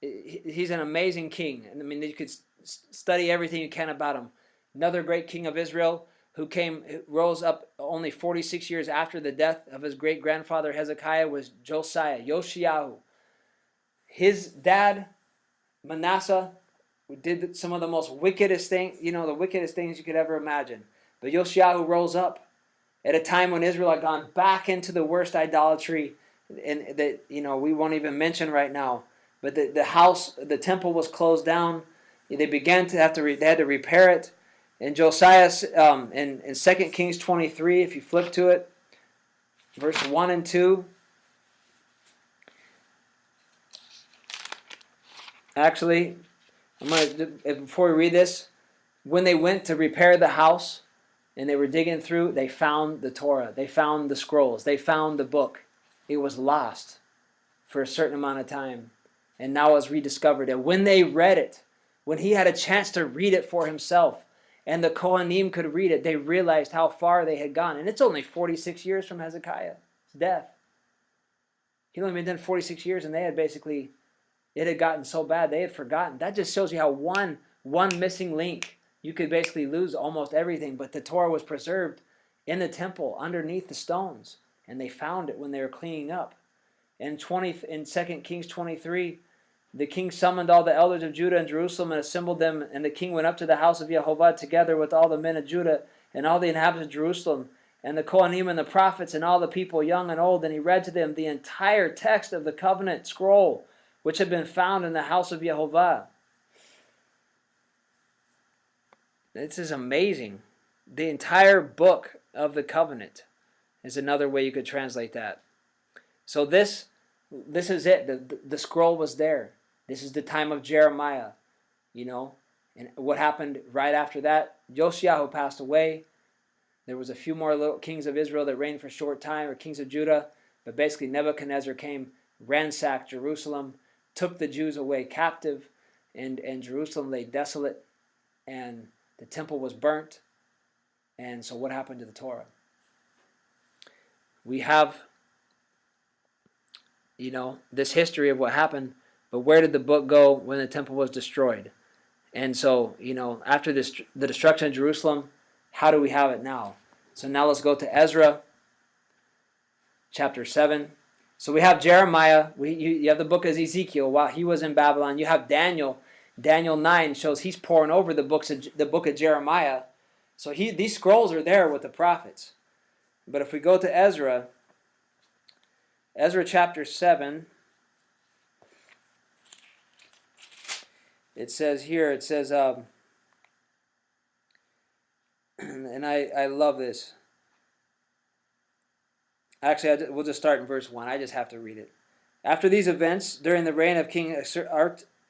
He's an amazing king. I mean, you could study everything you can about him. Another great king of Israel who rose up only 46 years after the death of his great-grandfather Hezekiah was Yoshiyahu. His dad, Manasseh, did some of the most wickedest things, the wickedest things you could ever imagine. But Yoshiyahu rose up at a time when Israel had gone back into the worst idolatry, and that we won't even mention right now. But the temple was closed down. They began to they had to repair it. And Josiah, in 2 Kings 23, if you flip to it, verse 1 and 2. Actually, before we read this, when they went to repair the house and they were digging through, they found the Torah. They found the scrolls. They found the book. It was lost for a certain amount of time, and now it's rediscovered. And when they read it, when he had a chance to read it for himself, and the Kohanim could read it, they realized how far they had gone. And it's only 46 years from Hezekiah's death. He'd only been dead 46 years, and they had basically, it had gotten so bad, they had forgotten. That just shows you how one missing link, you could basically lose almost everything. But the Torah was preserved in the temple underneath the stones, and they found it when they were cleaning up. In 2 Kings 23, the king summoned all the elders of Judah and Jerusalem and assembled them, and the king went up to the house of Yehovah together with all the men of Judah and all the inhabitants of Jerusalem, and the Kohanim and the prophets and all the people, young and old, and he read to them the entire text of the covenant scroll, which had been found in the house of Yehovah. This is amazing. The entire book of the covenant is another way you could translate that. So this is it. The scroll was there. This is the time of Jeremiah, And what happened right after that? Josiah passed away. There was a few more little kings of Israel that reigned for a short time, or kings of Judah. But basically Nebuchadnezzar came, ransacked Jerusalem, took the Jews away captive, and Jerusalem lay desolate, and the temple was burnt. And so what happened to the Torah? We have this history of what happened, but where did the book go when the temple was destroyed? And so, after the destruction of Jerusalem, how do we have it now? So now let's go to Ezra, chapter 7. So we have Jeremiah. You have the book of Ezekiel while he was in Babylon. You have Daniel. Daniel 9 shows he's pouring over the book of Jeremiah. So these scrolls are there with the prophets. But if we go to Ezra chapter 7, it says, And I love this. Actually, we'll just start in verse 1. I just have to read it. After these events, during the reign of King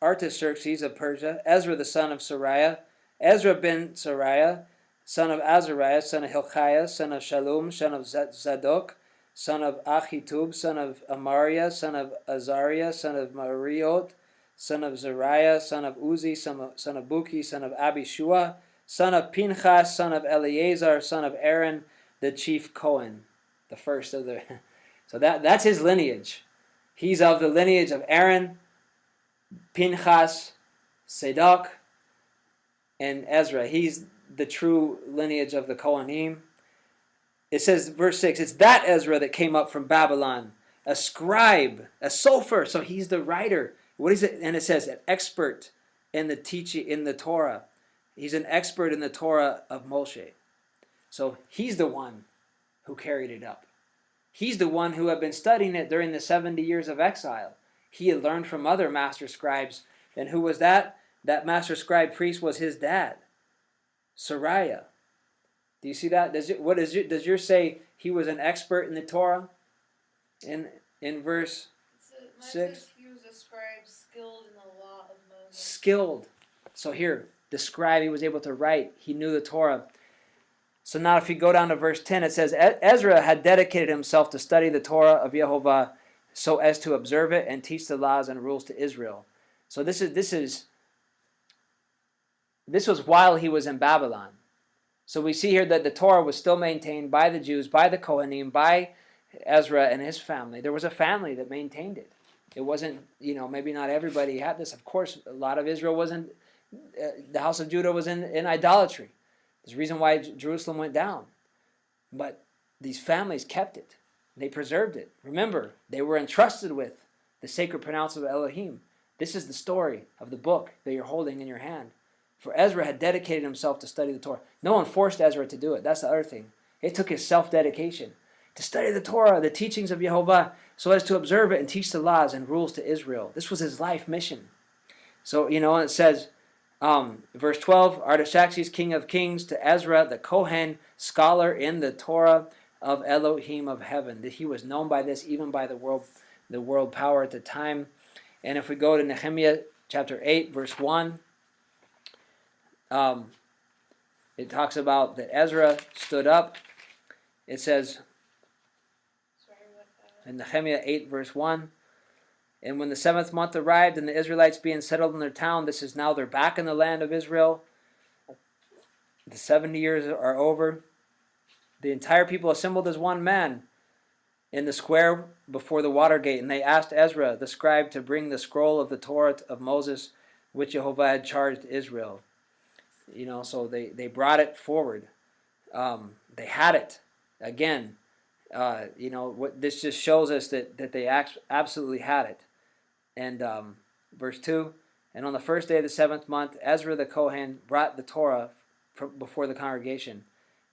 Artaxerxes of Persia, Ezra the son of Sariah, Ezra ben Sariah, son of Azariah, son of Hilkiah, son of Shallum, son of Zadok, son of Achitub, son of Amariah, son of Azariah, son of Mariot, son of Zariah, son of Uzi, son of Buki, son of Abishua, son of Pinchas, son of Eleazar, son of Aaron, the chief Cohen, the first of the... So that's his lineage. He's of the lineage of Aaron, Pinchas, Zadok, and Ezra. He's the true lineage of the Kohanim. It says, verse 6, it's that Ezra that came up from Babylon, a scribe, a sofer. So he's the writer. What is it? And it says, an expert in the teaching, in the Torah. He's an expert in the Torah of Moshe. So he's the one who carried it up. He's the one who had been studying it during the 70 years of exile. He had learned from other master scribes. And who was that? That master scribe priest was his dad, Sariah. Do you see that? Does yours say he was an expert in the Torah? In verse 6? He was a scribe skilled in the law of Moses. Skilled. So here, the scribe, he was able to write. He knew the Torah. So now if you go down to verse 10, it says, Ezra had dedicated himself to study the Torah of Yehovah so as to observe it and teach the laws and rules to Israel. So this was while he was in Babylon. So we see here that the Torah was still maintained by the Jews, by the Kohanim, by Ezra and his family. There was a family that maintained it. It wasn't, maybe not everybody had this. Of course, a lot of Israel wasn't, the house of Judah was in idolatry. There's a reason why Jerusalem went down. But these families kept it. They preserved it. Remember, they were entrusted with the sacred pronouncement of Elohim. This is the story of the book that you're holding in your hand. For Ezra had dedicated himself to study the Torah. No one forced Ezra to do it. That's the other thing. It took his self-dedication to study the Torah, the teachings of Yehovah, so as to observe it and teach the laws and rules to Israel. This was his life mission. So, it says, verse 12, Artaxerxes, king of kings, to Ezra, the Kohen, scholar in the Torah of Elohim of heaven. That he was known by this, even by the world power at the time. And if we go to Nehemiah chapter 8, verse 1, it talks about that Ezra stood up. It says in Nehemiah 8 verse 1, and when the 7th month arrived and the Israelites being settled in their town, this is now they're back in the land of Israel. The 70 years are over. The entire people assembled as one man in the square before the water gate, and they asked Ezra the scribe to bring the scroll of the Torah of Moses, which Yehovah had charged Israel. So they brought it forward. They had it. Again, what this just shows us that they absolutely had it. And verse 2, and on the first day of the 7th month, Ezra the Kohen brought the Torah before the congregation,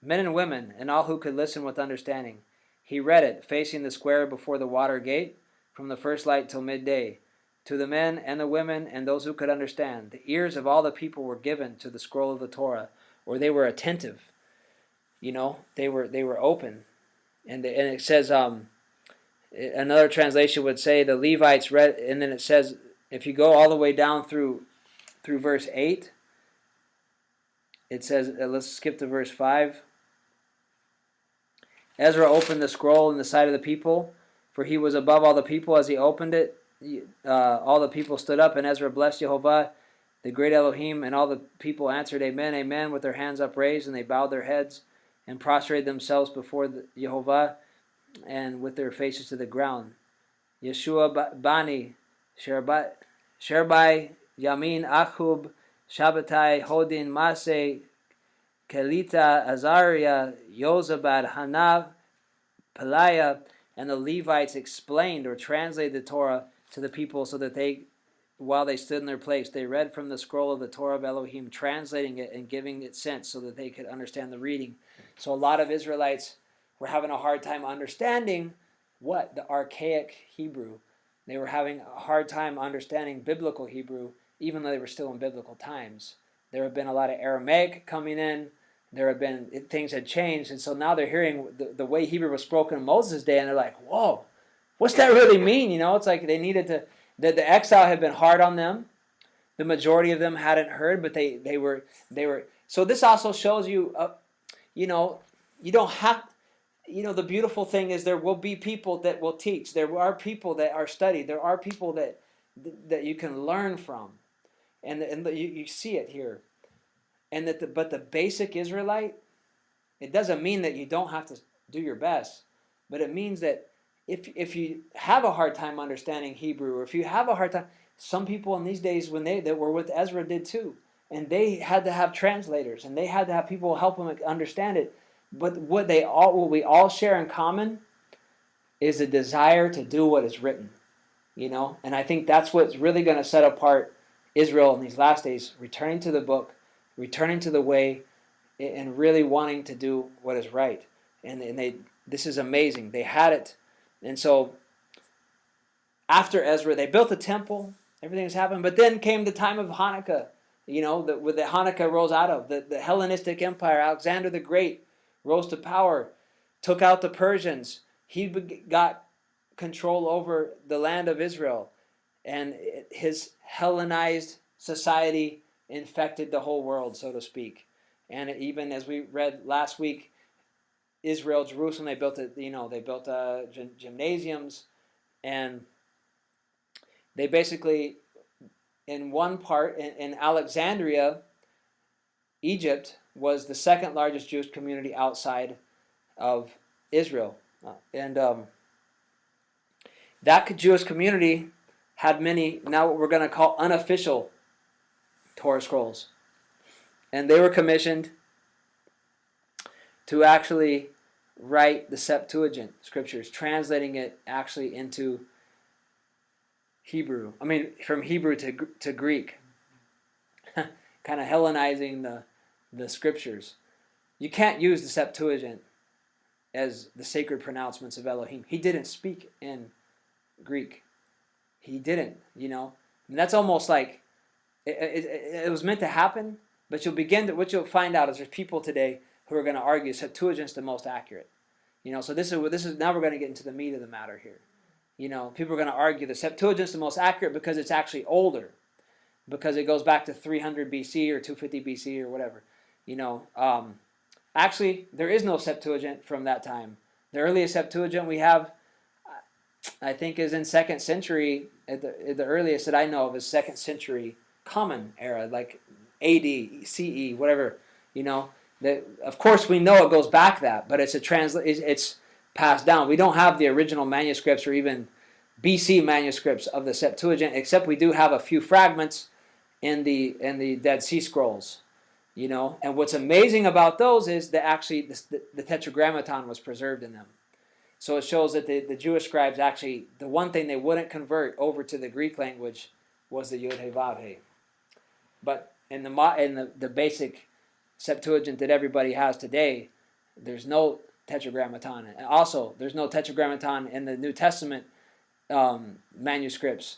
men and women, and all who could listen with understanding. He read it, facing the square before the water gate, from the first light till midday. To the men and the women and those who could understand, the ears of all the people were given to the scroll of the Torah, or they were attentive. They were open, and it says another translation would say the Levites read, and then it says if you go all the way down through verse 8, it says let's skip to verse 5. Ezra opened the scroll in the sight of the people, for he was above all the people as he opened it. All the people stood up, and Ezra blessed Yehovah, the great Elohim, and all the people answered, Amen, Amen, with their hands upraised, and they bowed their heads and prostrated themselves before Yehovah, and with their faces to the ground. Yeshua Bani, Sherbai, Yamin, Achub, Shabbatai, Hodin, Maseh, Kelita, Azariah, Yozabad, Hanav, Peliah, and the Levites explained or translated the Torah to the people so that while they stood in their place, they read from the scroll of the Torah of Elohim, translating it and giving it sense so that they could understand the reading. So a lot of Israelites were having a hard time understanding the archaic Hebrew. They were having a hard time understanding biblical Hebrew, even though they were still in biblical times. There have been a lot of Aramaic coming in. things had changed, and so now they're hearing the way Hebrew was spoken in Moses' day, and they're like, whoa, what's that really mean? It's like they needed to, the exile had been hard on them. The majority of them hadn't heard, but they were, so this also shows you, you don't have, the beautiful thing is there will be people that will teach. There are people that are studied. There are people that you can learn from, and you see it here. And but the basic Israelite, it doesn't mean that you don't have to do your best, but it means that if you have a hard time understanding Hebrew, or if you have a hard time, some people in these days that were with Ezra did too, and they had to have translators, and they had to have people help them understand it. But what we all share in common is a desire to do what is written, and I think that's what's really going to set apart Israel in these last days, returning to the book, returning to the way, and really wanting to do what is right. And this is amazing. They had it. And so after Ezra, they built the temple, everything's happened, but then came the time of Hanukkah, where the Hanukkah rose out of, the Hellenistic Empire. Alexander the Great rose to power, took out the Persians. He got control over the land of Israel, and his Hellenized society infected the whole world, so to speak. And even as we read last week, Israel, Jerusalem, they built gymnasiums, and they basically, in one part, in Alexandria, Egypt was the second largest Jewish community outside of Israel. And that Jewish community had many, now what we're going to call unofficial Torah scrolls. And they were commissioned to actually write the Septuagint scriptures, translating it actually into Hebrew. From Hebrew to Greek. Kind of Hellenizing the scriptures. You can't use the Septuagint as the sacred pronouncements of Elohim. He didn't speak in Greek. He didn't, And that's almost like, it was meant to happen, but what you'll find out is there's people today who are going to argue Septuagint's the most accurate. So this is now we're going to get into the meat of the matter here. People are going to argue the Septuagint's the most accurate because it's actually older, because it goes back to 300 BC or 250 BC or whatever. Actually, there is no Septuagint from that time. The earliest Septuagint we have, I think, is in 2nd century. The earliest that I know of is 2nd century Common Era, like AD, CE, whatever. Of course, we know it goes back that, but it's passed down. We don't have the original manuscripts or even BC manuscripts of the Septuagint, except we do have a few fragments in the Dead Sea Scrolls. And what's amazing about those is that actually the Tetragrammaton was preserved in them. So it shows that the Jewish scribes actually, the one thing they wouldn't convert over to the Greek language was the Yod He Vav He. But in the basic Septuagint that everybody has today, there's no Tetragrammaton. And also, there's no Tetragrammaton in the New Testament manuscripts,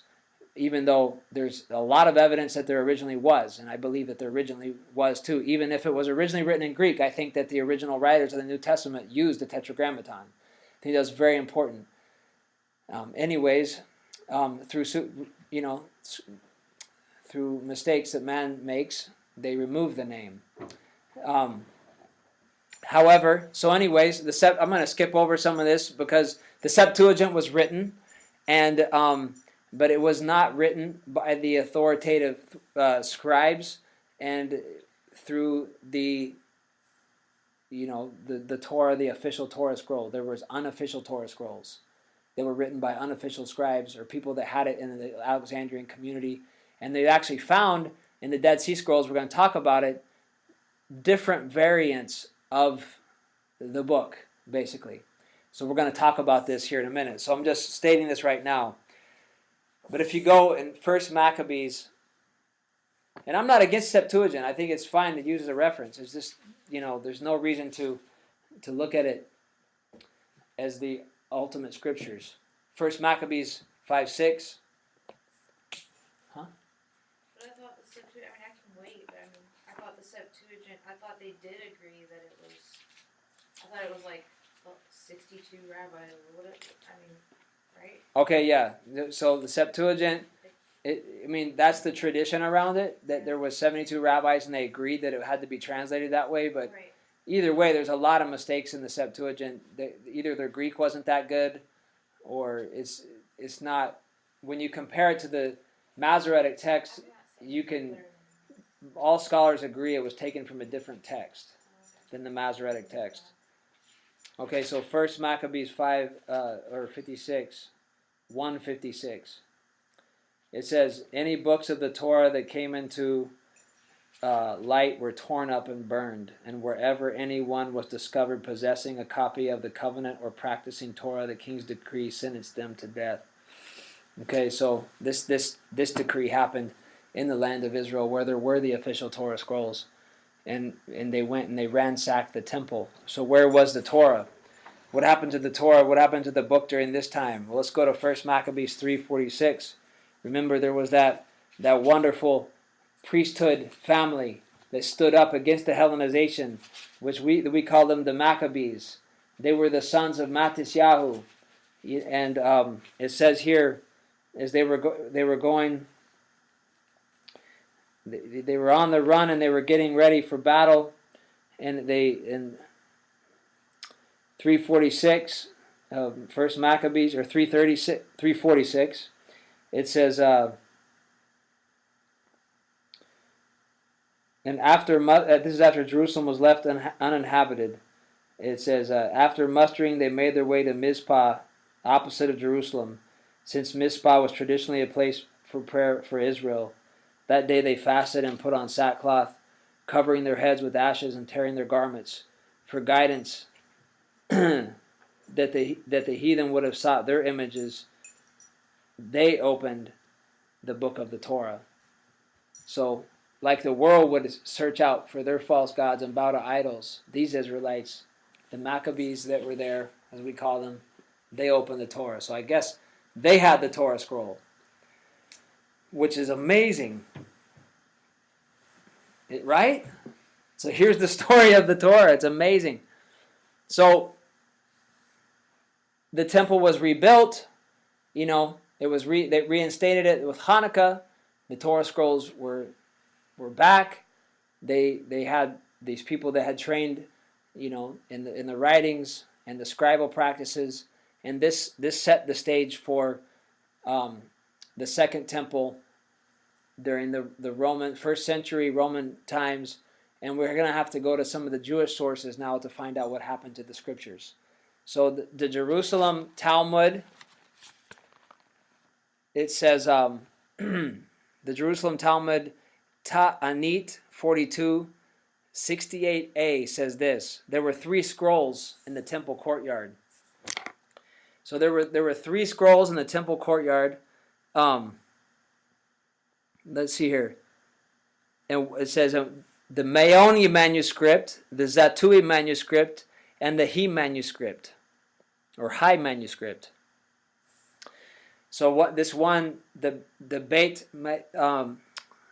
even though there's a lot of evidence that there originally was, and I believe that there originally was too. Even if it was originally written in Greek, I think that the original writers of the New Testament used the Tetragrammaton. I think that's very important. Through mistakes that man makes, they remove the name. However, I'm going to skip over some of this because the Septuagint was written, but it was not written by the authoritative scribes and through the Torah, the official Torah scroll. There was unofficial Torah scrolls. They were written by unofficial scribes or people that had it in the Alexandrian community. And they actually found in the Dead Sea Scrolls, we're going to talk about it, different variants of the book, basically. So we're going to talk about this here in a minute. So I'm just stating this right now. But if you go in 1 Maccabees, and I'm not against Septuagint. I think it's fine to use as a reference. It's just, there's no reason to look at it as the ultimate scriptures. 1 Maccabees 5:6. But I thought the Septuagint, I can wait, but I thought the Septuagint I thought they did agree that it was. I thought it was like 62 rabbis or whatever. I mean, right? Okay, yeah. So the Septuagint, that's the tradition around it, that there was 72 rabbis and they agreed that it had to be translated that way, but Right. either way, there's a lot of mistakes in the Septuagint. Either their Greek wasn't that good, or it's not. When you compare it to the Massoretic text, you can. All scholars agree it was taken from a different text than the Massoretic text. Okay, so First Maccabees 56, 156. It says, any books of the Torah that came into light were torn up and burned, and wherever anyone was discovered possessing a copy of the covenant or practicing Torah, the king's decree sentenced them to death. Okay, so this decree happened in the land of Israel where there were the official Torah scrolls, and they went and they ransacked the temple. So where was the Torah? What happened to the Torah? What happened to the book during this time? Well, let's go to 1 Maccabees 3:46. Remember, there was that wonderful priesthood family that stood up against the Hellenization, which we call them the Maccabees. They were the sons of Mattisyahu, and it says here, as they were going, they were on the run and they were getting ready for battle, and in 346, First Maccabees, or 346, it says, and after this is after Jerusalem was left uninhabited. It says, after mustering, they made their way to Mizpah, opposite of Jerusalem, since Mizpah was traditionally a place for prayer for Israel. That day they fasted and put on sackcloth, covering their heads with ashes and tearing their garments. For guidance that the heathen would have sought their images, they opened the book of the Torah. So, like the world would search out for their false gods and bow to idols, these Israelites, the Maccabees that were there, as we call them, they opened the Torah. So I guess they had the Torah scroll, which is amazing. Right? So here's the story of the Torah. It's amazing. So the temple was rebuilt. It was they reinstated it with Hanukkah. The Torah scrolls were back. They had these people that had trained, in the writings and the scribal practices, and this set the stage for the Second Temple during the Roman first century Roman times, and we're going to have to go to some of the Jewish sources now to find out what happened to the scriptures. So the Jerusalem Talmud, it says, the Jerusalem Talmud Ta'anit 42, 68a says this: there were 3 scrolls in the temple courtyard. So there were 3 scrolls in the temple courtyard. Let's see here. And it says the Mayoni manuscript, the Zatui manuscript, and the He manuscript, or High manuscript. So what this one, the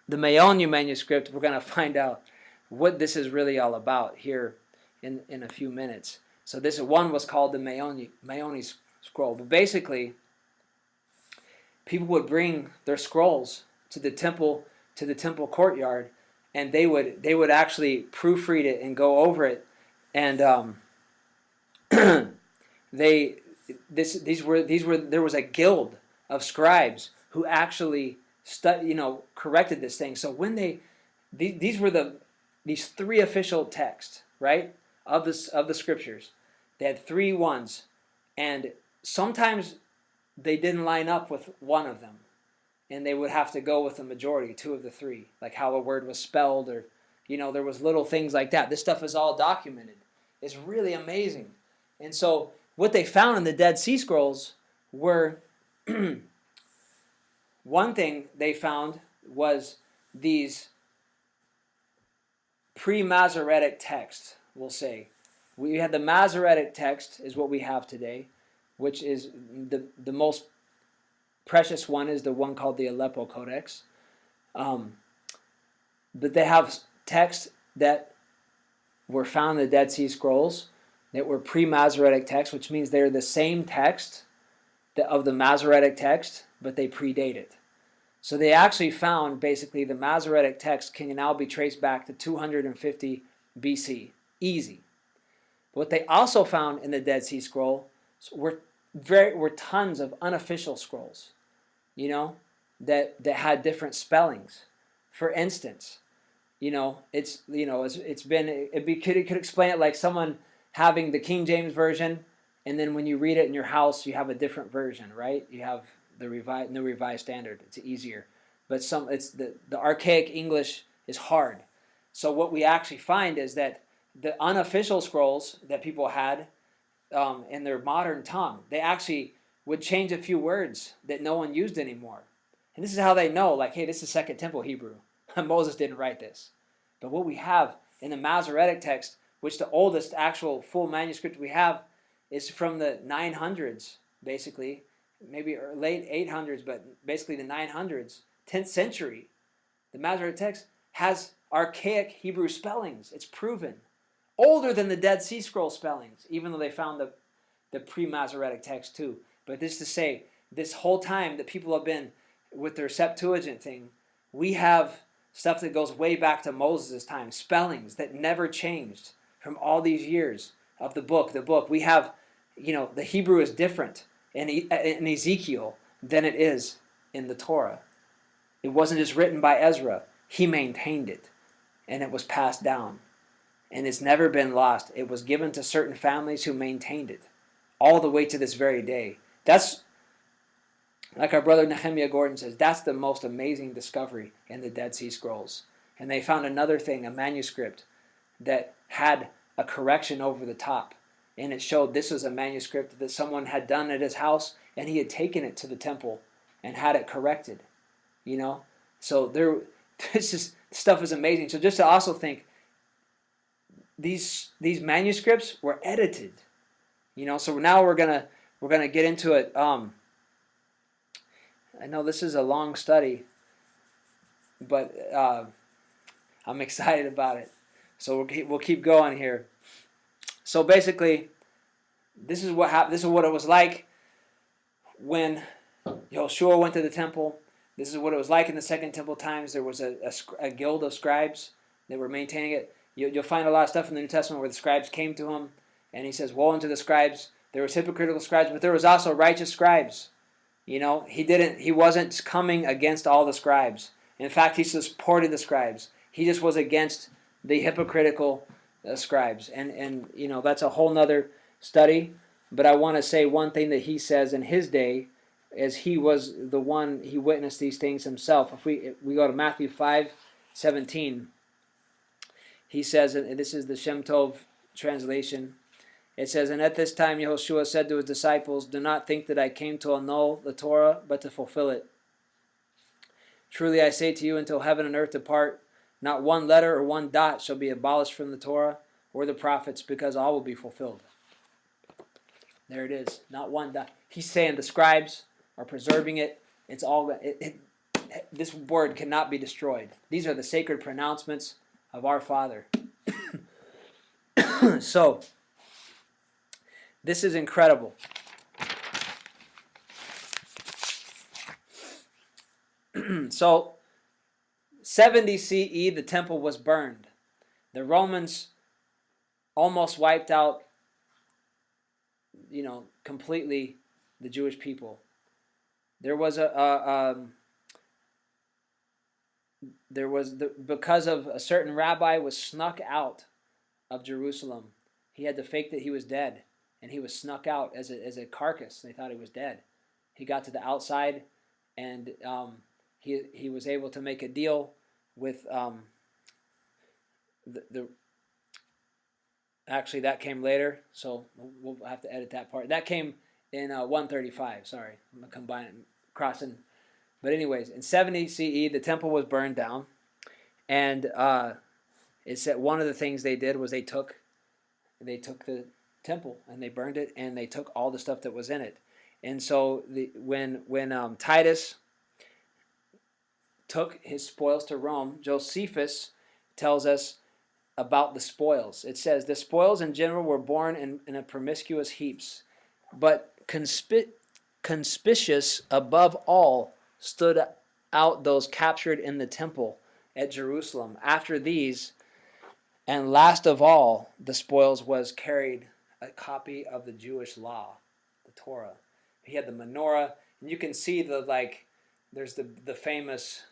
Mayoni manuscript, we're going to find out what this is really all about here in a few minutes. So this one was called the Mayoni scroll. But basically, people would bring their scrolls to the temple courtyard, and they would actually proofread it and go over it, and there was a guild of scribes who actually corrected this thing. So when these were these 3 official texts, right, of the scriptures. They had 3 ones, and sometimes they didn't line up with one of them, and they would have to go with the majority, 2 of the 3, like how a word was spelled, or there was little things like that. This stuff is all documented. It's really amazing. And so what they found in the Dead Sea Scrolls were one thing they found was these pre-Massoretic texts, we'll say. We had the Massoretic text is what we have today, which is the most precious one is the one called the Aleppo Codex. But they have texts that were found in the Dead Sea Scrolls that were pre-Massoretic texts, which means they're the same text of the Massoretic text, but they predate it. So they actually found basically the Massoretic text can now be traced back to 250 BC. Easy. But what they also found in the Dead Sea Scroll were tons of unofficial scrolls, that had different spellings. For instance, it could explain it like someone having the King James version, and then when you read it in your house, you have a different version, right? You have the New Revised Standard. It's easier, but the archaic English is hard. So what we actually find is that the unofficial scrolls that people had in their modern tongue, they actually would change a few words that no one used anymore. And this is how they know, like, hey, this is Second Temple Hebrew. Moses didn't write this. But what we have in the Massoretic text, which the oldest actual full manuscript we have is from the 900s, basically, maybe late 800s, but basically the 900s, 10th century. The Massoretic text has archaic Hebrew spellings. It's proven. Older than the Dead Sea Scroll spellings, even though they found the pre-Massoretic text too. But this to say, this whole time that people have been with their Septuagint thing, we have stuff that goes way back to Moses' time, spellings that never changed from all these years of the book. We have, the Hebrew is different in Ezekiel than it is in the Torah. It wasn't just written by Ezra. He maintained it, and it was passed down. And it's never been lost. It was given to certain families who maintained it all the way to this very day. That's, like our brother Nehemiah Gordon says, that's the most amazing discovery in the Dead Sea Scrolls. And they found another thing, a manuscript that had a correction over the top. And it showed this was a manuscript that someone had done at his house, and he had taken it to the temple and had it corrected. So this stuff is amazing. So just to also think, these manuscripts were edited. So now we're gonna get into it. I know this is a long study, but I'm excited about it. So we'll keep going here. So basically, this is what happened. This is what it was like when Yehoshua went to the temple. This is what it was like in the Second Temple times. There was a guild of scribes that were maintaining it. You'll find a lot of stuff in the New Testament where the scribes came to him, and he says, "Woe unto the scribes." There was hypocritical scribes, but there was also righteous scribes. He wasn't coming against all the scribes. In fact, he supported the scribes. He just was against the hypocritical scribes, and that's a whole nother study. But I want to say one thing that he says in his day, as he was the one, he witnessed these things himself. If we go to Matthew 5:17, he says, and this is the Shem Tov translation, it says, "And at this time Yehoshua said to his disciples, 'Do not think that I came to annul the Torah, but to fulfill it. Truly I say to you, until heaven and earth depart, not one letter or one dot shall be abolished from the Torah or the prophets, because all will be fulfilled.'" There it is. Not one dot. He's saying the scribes are preserving it. It's all. This word cannot be destroyed. These are the sacred pronouncements of our Father. So, this is incredible. So, 70 CE, the temple was burned. The Romans almost wiped out, completely the Jewish people. There was because of a certain rabbi was snuck out of Jerusalem. He had to fake that he was dead, and he was snuck out as a carcass. They thought he was dead. He got to the outside, and he was able to make a deal with actually that came later, so we'll have to edit that part. That came in 135. Sorry, I'm gonna combine it, crossing. But anyways, in 70 CE, the temple was burned down, and it said one of the things they did was they took the temple and they burned it, and they took all the stuff that was in it. And so when Titus took his spoils to Rome, Josephus tells us about the spoils. It says, the spoils in general were born in a promiscuous heaps, but conspicuous above all stood out those captured in the temple at Jerusalem. After these, and last of all, the spoils was carried a copy of the Jewish law, the Torah. He had the menorah, and you can see there's the famous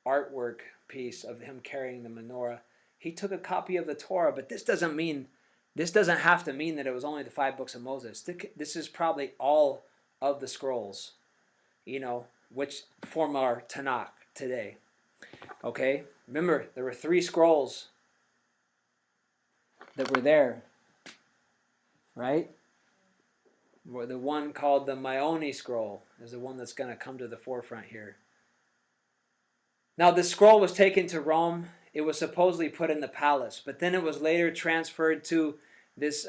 artwork piece of him carrying the menorah. He took a copy of the Torah, but this doesn't have to mean that it was only the 5 books of Moses. This is probably all of the scrolls, which form our Tanakh today. Okay? Remember, there were 3 scrolls that were there, right? The one called the Maoni scroll is the one that's going to come to the forefront here. Now, the scroll was taken to Rome. It was supposedly put in the palace, but then it was later transferred to this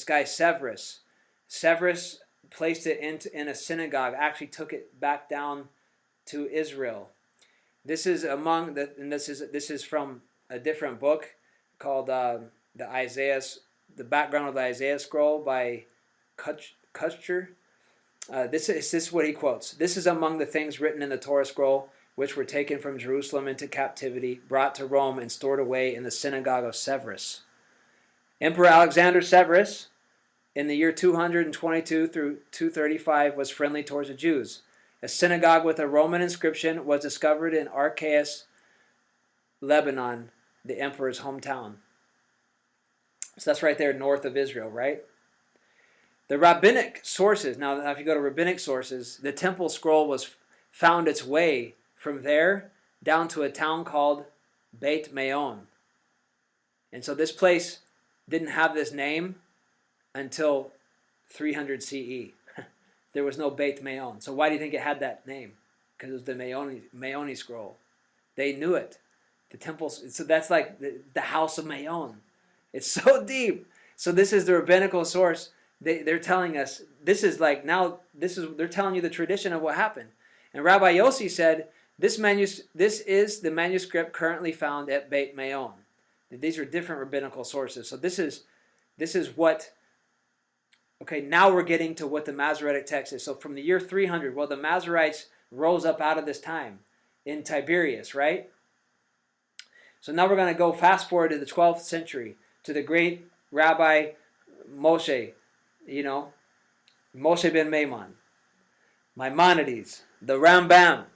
guy Severus. Severus placed it in a synagogue, actually took it back down to Israel. This is this is from a different book called the background of the Isaiah scroll by Kutscher. This is what he quotes. This is among the things written in the Torah scroll, which were taken from Jerusalem into captivity, brought to Rome, and stored away in the synagogue of Severus. Emperor Alexander Severus, in the year 222 through 235, was friendly towards the Jews. A synagogue with a Roman inscription was discovered in Archaeus, Lebanon, the emperor's hometown. So that's right there north of Israel, right? The rabbinic sources, now if you go to rabbinic sources, the temple scroll found its way from there down to a town called Beit Maon. And so this place didn't have this name until 300 CE. There was no Beit Maon. So why do you think it had that name? Because it was the Maoni scroll. They knew it. The temple, so that's like the house of Maon. It's so deep. So this is the rabbinical source. They're telling us, they're telling you the tradition of what happened. And Rabbi Yossi said, this is the manuscript currently found at Beit Maon. These are different rabbinical sources. So this is what, okay, now we're getting to what the Massoretic text is. So from the year 300, well, the Masoretes rose up out of this time in Tiberias, right? So now we're going to go fast forward to the 12th century, to the great Rabbi Moshe, Moshe ben Maimonides, the Rambam.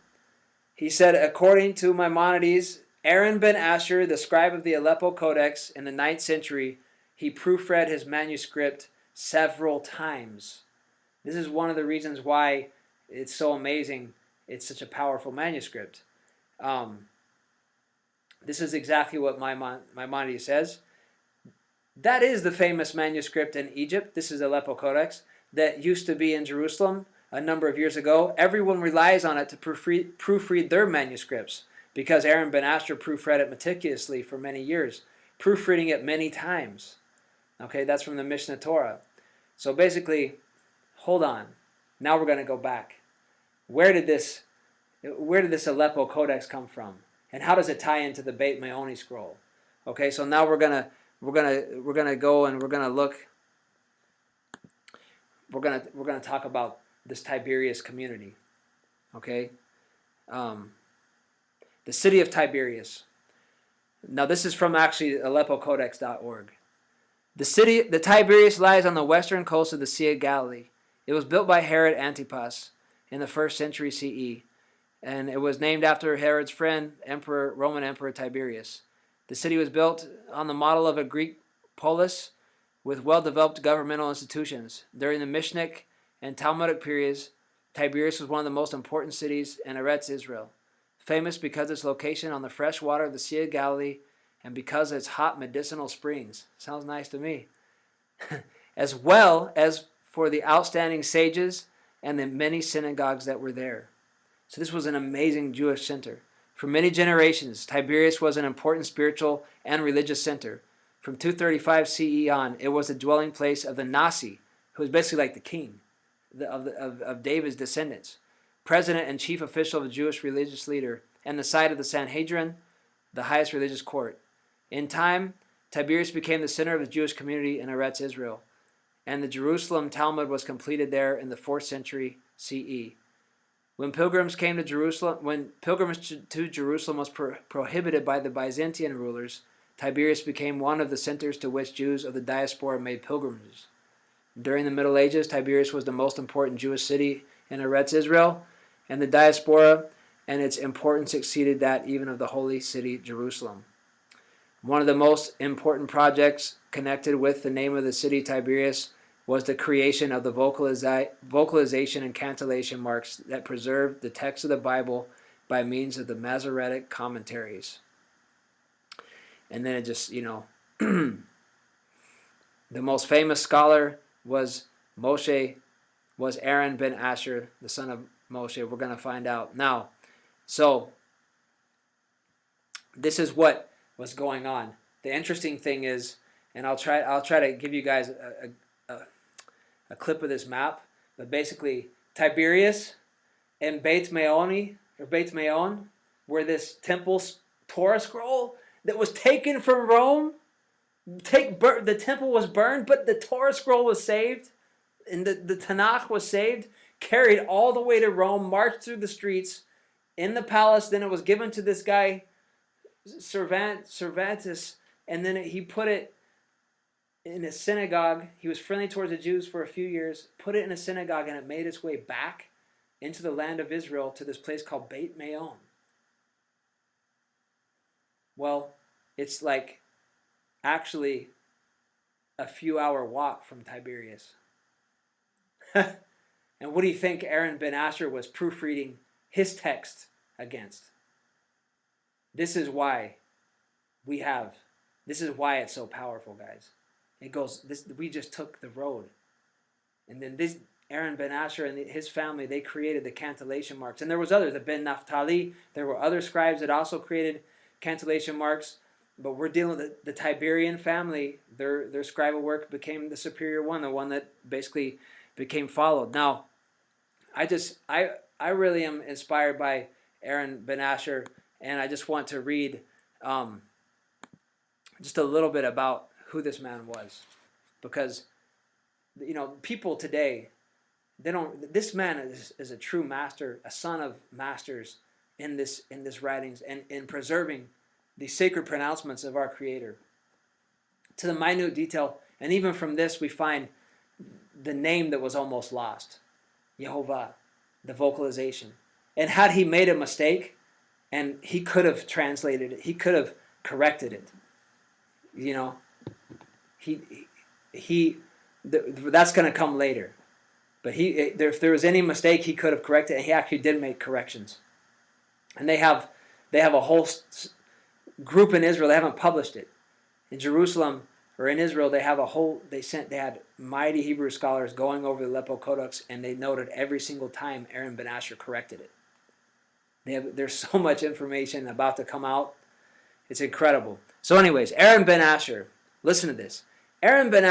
He said, according to Maimonides, Aaron ben Asher, the scribe of the Aleppo Codex in the 9th century, he proofread his manuscript several times. This is one of the reasons why it's so amazing. It's such a powerful manuscript. This is exactly what Maimonides says. That is the famous manuscript in Egypt. This is Aleppo Codex that used to be in Jerusalem a number of years ago. Everyone relies on it to proofread their manuscripts because Aaron ben Asher proofread it meticulously for many years, proofreading it many times. Okay, that's from the Mishnah Torah. So basically, hold on. Now we're going to go back. Where did this Aleppo Codex come from, and how does it tie into the Beit Maoni scroll? Okay, so now we're gonna go and we're gonna look. We're gonna talk about this Tiberias community. Okay, the city of Tiberias. Now this is from actually AleppoCodex.org. The Tiberias lies on the western coast of the Sea of Galilee. It was built by Herod Antipas in the 1st century CE, and it was named after Herod's friend, Roman Emperor Tiberius. The city was built on the model of a Greek polis with well-developed governmental institutions. During the Mishnaic and Talmudic periods, Tiberias was one of the most important cities in Eretz Israel, famous because of its location on the fresh water of the Sea of Galilee and because of its hot medicinal springs. Sounds nice to me. As well as for the outstanding sages and the many synagogues that were there. So this was an amazing Jewish center. For many generations, Tiberias was an important spiritual and religious center. From 235 CE on, it was the dwelling place of the Nasi, who was basically like the king of David's descendants, president and chief official of the Jewish religious leader, and the site of the Sanhedrin, the highest religious court. In time, Tiberias became the center of the Jewish community in Eretz Israel, and the Jerusalem Talmud was completed there in the 4th century CE. When pilgrimage to Jerusalem was prohibited by the Byzantine rulers, Tiberias became one of the centers to which Jews of the diaspora made pilgrimages. During the Middle Ages, Tiberias was the most important Jewish city in Eretz Israel and the diaspora, and its importance exceeded that even of the holy city Jerusalem. One of the most important projects connected with the name of the city Tiberias was the creation of the vocalization and cantillation marks that preserved the text of the Bible by means of the Massoretic commentaries. And then it just, the most famous scholar was Aaron ben Asher, the son of Moshe. We're going to find out now. So this is what was going on. The interesting thing is, and I'll try to give you guys a clip of this map, but basically Tiberias and Beit Meon, where this temple's Torah scroll that was taken from Rome, the temple was burned, but the Torah scroll was saved, and the Tanakh was saved, carried all the way to Rome, marched through the streets in the palace. Then it was given to this guy Cervantes, and then he put it in a synagogue. He was friendly towards the Jews for a few years, put it in a synagogue, and it made its way back into the land of Israel to this place called Beit Meon. Well, it's like actually a few hour walk from Tiberias. And what do you think Aaron ben Asher was proofreading his text against? This is why it's so powerful, guys. It goes, we just took the road. And then this Aaron ben Asher and his family, they created the cantillation marks. And there was others, the Ben Naphtali. There were other scribes that also created cantillation marks. But we're dealing with the Tiberian family. Their scribal work became the superior one, the one that basically became followed. Now, I really am inspired by Aaron ben Asher, and I just want to read just a little bit about who this man was, because people today, this man is a true master, a son of masters in this writings and in preserving the sacred pronouncements of our Creator to the minute detail. And even from this we find the name that was almost lost, Yehovah, the vocalization. And had he made a mistake, and he could have translated it, he could have corrected it, that's going to come later. But if there was any mistake, he could have corrected it, and he actually did make corrections. And they have a whole group in Israel. They haven't published it. In Jerusalem or in Israel, they had mighty Hebrew scholars going over the Aleppo Codex, and they noted every single time Aaron ben Asher corrected it. There's so much information about to come out. It's incredible. So anyways, Aaron ben Asher, listen to this. Aaron ben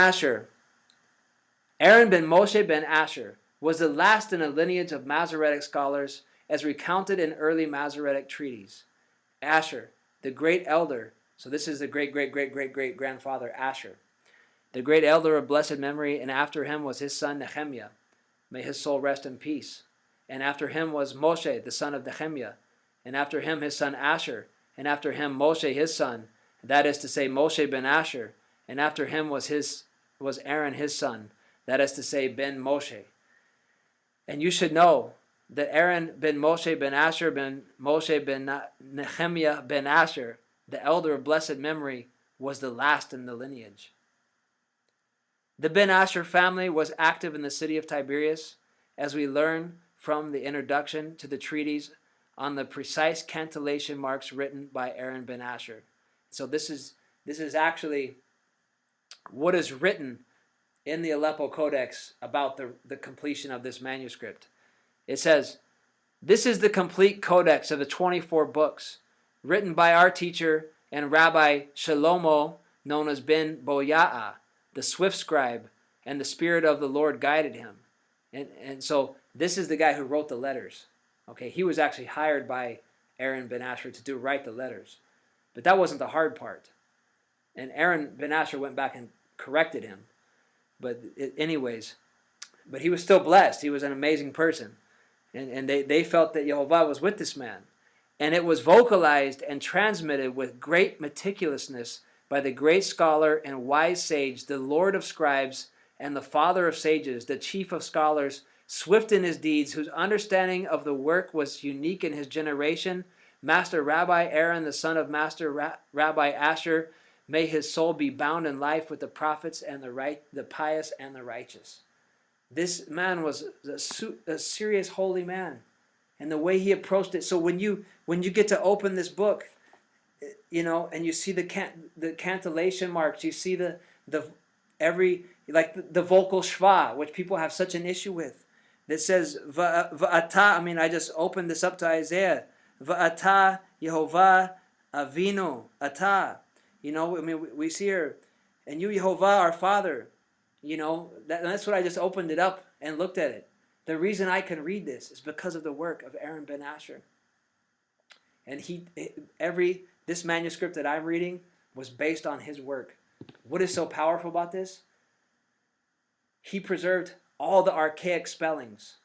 Moshe ben Asher was the last in a lineage of Massoretic scholars as recounted in early Massoretic treaties. Asher, the great elder, so this is the great-great-great-great-great-grandfather Asher, the great elder of blessed memory, and after him was his son Nehemiah. May his soul rest in peace. And after him was Moshe, the son of Nehemiah, and after him his son Asher, and after him Moshe his son, that is to say Moshe ben Asher, and after him was Aaron his son, that is to say Ben Moshe. And you should know that Aaron ben Moshe ben Asher ben Moshe ben Nehemiah ben Asher, the elder of blessed memory, was the last in the lineage. The Ben Asher family was active in the city of Tiberias, as we learn from the introduction to the treatise on the precise cantillation marks written by Aaron ben Asher. So this is actually what is written in the Aleppo Codex about the completion of this manuscript. It says, "This is the complete codex of the 24 books, written by our teacher and Rabbi Shalomo, known as Ben Boya'a, the swift scribe, and the Spirit of the Lord guided him." And so this is the guy who wrote the letters. Okay, he was actually hired by Aaron ben Asher to write the letters. But that wasn't the hard part. And Aaron ben Asher went back and corrected him. But anyways, but he was still blessed. He was an amazing person. And they felt that Yehovah was with this man. And it was vocalized and transmitted with great meticulousness by the great scholar and wise sage, the Lord of scribes and the father of sages, the chief of scholars, swift in his deeds, whose understanding of the work was unique in his generation, Master Rabbi Aaron, the son of Master Rabbi Asher. May his soul be bound in life with the prophets and the pious and the righteous. This man was a serious holy man, and the way he approached it. So when you get to open this book, and you see the cantillation marks, you see the vocal shva, which people have such an issue with, that says va'ata. I mean, I just opened this up to Isaiah. Va'ata Yehovah Avinu Ata. We see here, and you, Yehovah, our Father. That's what I just opened it up and looked at it. The reason I can read this is because of the work of Aaron ben Asher. And this manuscript that I'm reading was based on his work. What is so powerful about this? He preserved all the archaic spellings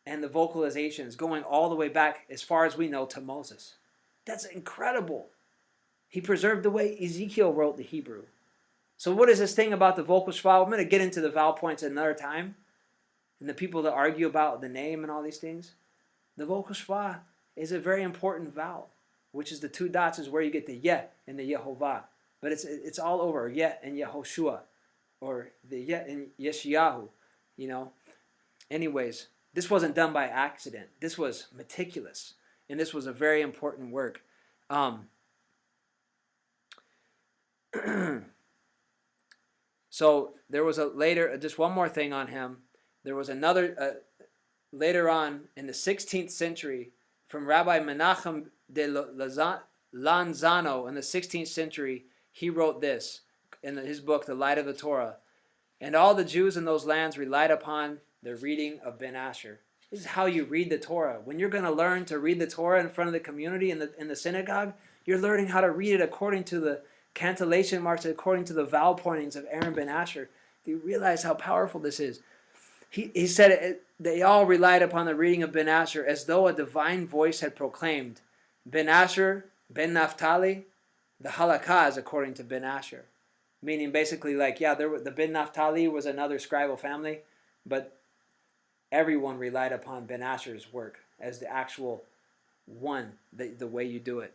and the vocalizations going all the way back, as far as we know, to Moses. That's incredible. He preserved the way Ezekiel wrote the Hebrew. So what is this thing about the vocal shva? I'm going to get into the vowel points at another time, and the people that argue about the name and all these things. The vocal shva is a very important vowel, which is the two dots is where you get the Yeh and the Yehovah. But it's all over, Yeh and Yehoshua, or the Yeh and Yeshayahu, Anyways, this wasn't done by accident. This was meticulous, and this was a very important work. So there was just one more thing on him. There was another, later on in the 16th century, from Rabbi Menachem de Lanzano in the 16th century, he wrote this in his book, The Light of the Torah. And all the Jews in those lands relied upon the reading of Ben Asher. This is how you read the Torah. When you're going to learn to read the Torah in front of the community in the synagogue, you're learning how to read it according to the cantillation marks, according to the vowel pointings of Aaron ben Asher. Do you realize how powerful this is? He said they all relied upon the reading of Ben Asher as though a divine voice had proclaimed, Ben Asher, Ben Naphtali, the halakha is according to Ben Asher. Meaning basically the Ben Naphtali was another scribal family, but everyone relied upon Ben Asher's work as the actual one, the way you do it.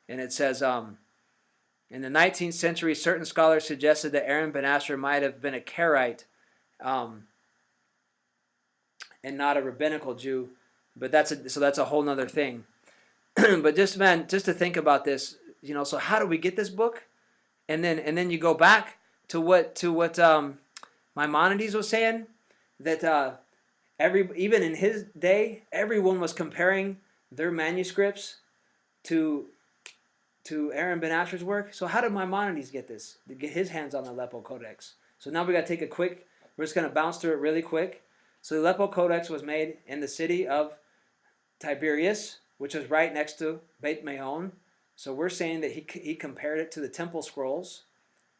And it says, in the 19th century, certain scholars suggested that Aaron ben Asher might have been a Karaite, and not a rabbinical Jew, but that's a whole nother thing. But just to think about this, so how do we get this book? And then you go back to what Maimonides was saying, that even in his day, everyone was comparing their manuscripts to Aaron ben Asher's work. So how did Maimonides get this? To get his hands on the Aleppo Codex. So now we got to take we're just going to bounce through it really quick. So the Aleppo Codex was made in the city of Tiberias, which is right next to Beit Meon. So we're saying that he compared it to the temple scrolls.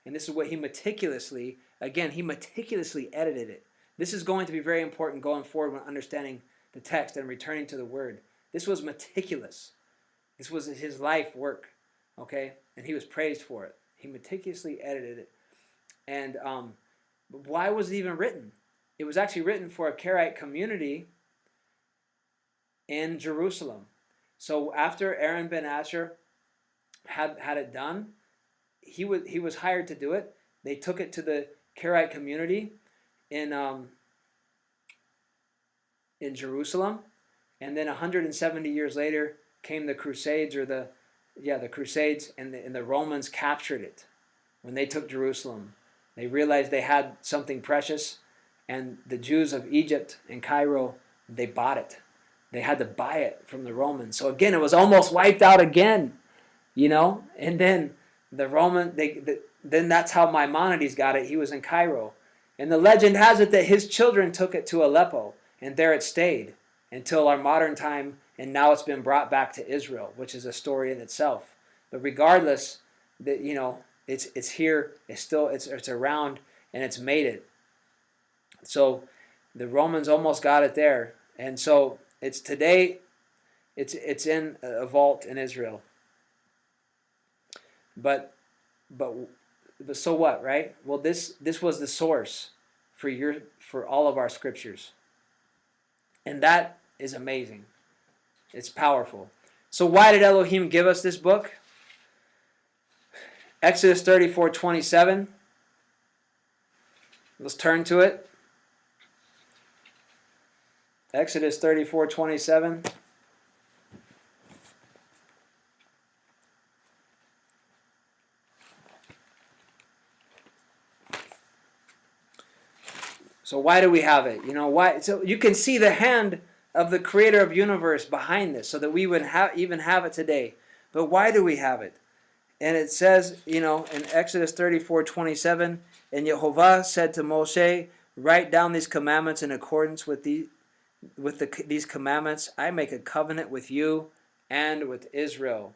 And this is what he meticulously edited it. This is going to be very important going forward when understanding the text and returning to the word. This was meticulous. This was his life work, okay? And he was praised for it. He meticulously edited it. And why was it even written? It was actually written for a Karaite community in Jerusalem. So after Aaron ben Asher had it done, he was hired to do it. They took it to the Karaite community in Jerusalem, and then 170 years later came the Crusades, the Crusades, and the Romans captured it. When they took Jerusalem, they realized they had something precious, and the Jews of Egypt and Cairo, they bought it. They had to buy it from the Romans. So again, it was almost wiped out again, And then the Roman, then that's how Maimonides got it. He was in Cairo. And the legend has it that his children took it to Aleppo, and there it stayed until our modern time, and now it's been brought back to Israel, which is a story in itself. But regardless, It's here. It's around, and it's made it. So the Romans almost got it there, and so it's today. It's in a vault in Israel. But so what, right? Well, this was the source for all of our scriptures, and that is amazing. It's powerful. So why did Elohim give us this book? Exodus 34:27. Let's turn to it. Exodus 34:27. So why do we have it? Why? So you can see the hand of the creator of universe behind this, so that we would even have it today. But why do we have it? And it says, in Exodus 34:27, and Yehovah said to Moshe, write down these commandments in accordance with these commandments. I make a covenant with you and with Israel.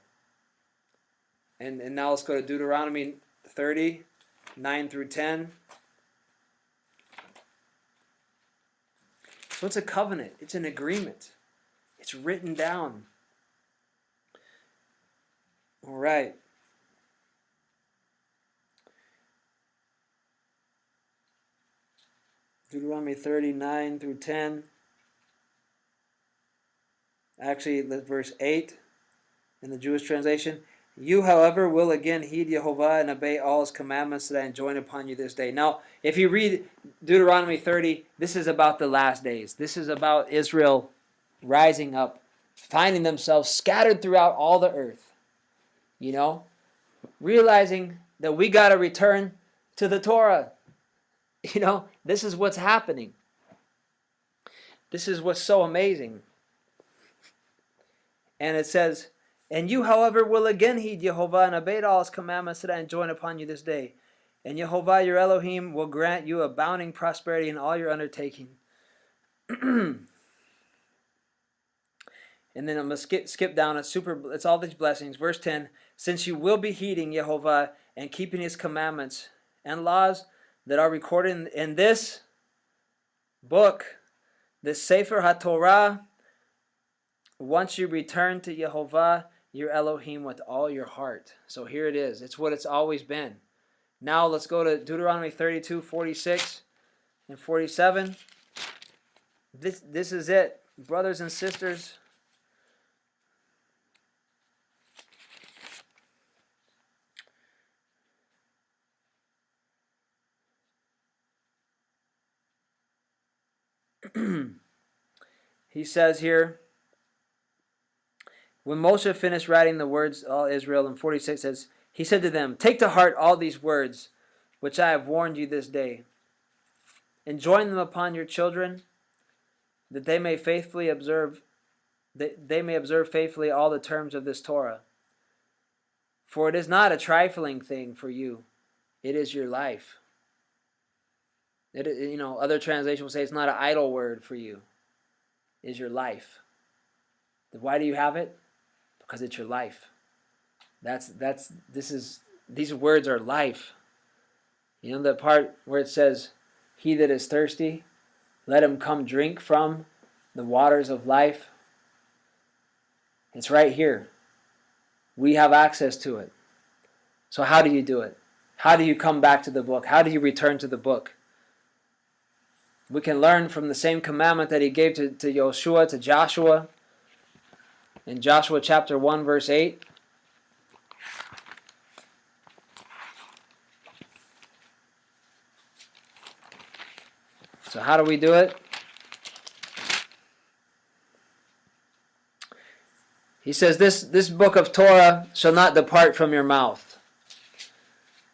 And now let's go to Deuteronomy 30, 9 through 10. So it's a covenant. It's an agreement. It's written down. All right. Deuteronomy 39 through 10. Actually, verse 8 in the Jewish translation. You, however, will again heed Yehovah and obey all his commandments that I enjoin upon you this day. Now, if you read Deuteronomy 30, this is about the last days. This is about Israel rising up, finding themselves scattered throughout all the earth. Realizing that we got to return to the Torah. This is what's happening. This is what's so amazing. And it says, and you, however, will again heed Yehovah and obey all his commandments that I enjoin upon you this day. And Yehovah, your Elohim, will grant you abounding prosperity in all your undertaking. And then I'm going to skip down. It's all these blessings. Verse 10, since you will be heeding Yehovah and keeping his commandments and laws that are recorded in this book, this Sefer HaTorah, once you return to Yehovah, your Elohim, with all your heart. So here it is. It's what it's always been. Now let's go to Deuteronomy 32, 46 and 47. This is it, brothers and sisters. He says here, when Moshe finished writing the words to all Israel, in 46 says, he said to them, take to heart all these words which I have warned you this day, and join them upon your children, that they may observe faithfully all the terms of this Torah. For it is not a trifling thing for you, it is your life. Other translations will say it's not an idle word for you. It is your life. Why do you have it? Because it's your life. These words are life. The part where it says, he that is thirsty, let him come drink from the waters of life. It's right here. We have access to it. So how do you do it? How do you come back to the book? How do you return to the book? We can learn from the same commandment that he gave to Joshua, in Joshua chapter 1, verse 8. So how do we do it? He says, this book of Torah shall not depart from your mouth.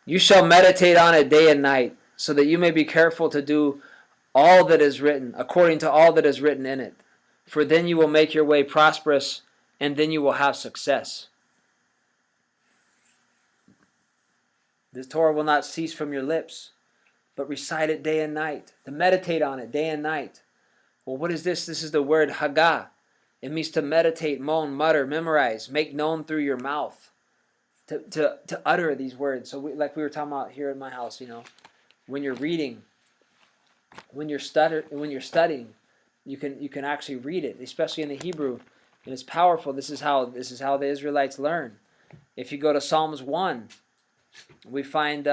You shall meditate on it day and night, so that you may be careful to do all that is written, according to all that is written in it. For then you will make your way prosperous, and then you will have success. This Torah will not cease from your lips, but recite it day and night. To meditate on it day and night. Well, what is this? This is the word Hagah. It means to meditate, moan, mutter, memorize, make known through your mouth. to utter these words. So like we were talking about here in my house, when you're reading, when you're studying, you can actually read it, especially in the Hebrew, and it's powerful. This is how the Israelites learn. If you go to Psalms 1, we find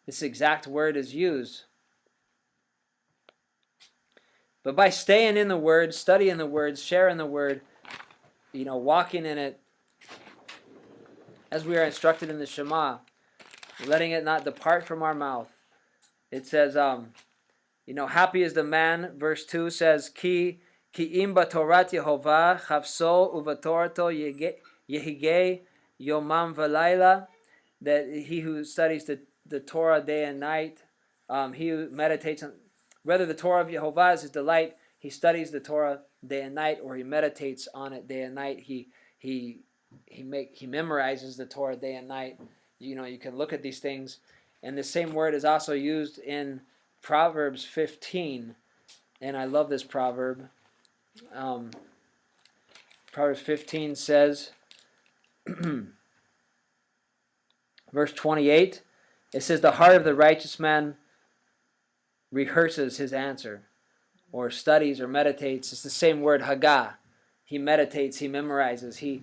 this exact word is used. But by staying in the Word, studying the Word, sharing the Word, walking in it, as we are instructed in the Shema, letting it not depart from our mouth. It says, happy is the man, verse 2 says, Ki im batorat Yehovah chavso uvatorato yehige yomam v'layla, that he who studies the Torah day and night, he who meditates on, whether the Torah of Yehovah is his delight, he studies the Torah day and night, or he meditates on it day and night. He memorizes the Torah day and night. You can look at these things, and the same word is also used in Proverbs 15, and I love this proverb. Proverbs 15 says, verse 28, it says, the heart of the righteous man rehearses his answer, or studies or meditates. It's the same word, hagah. He meditates, he memorizes,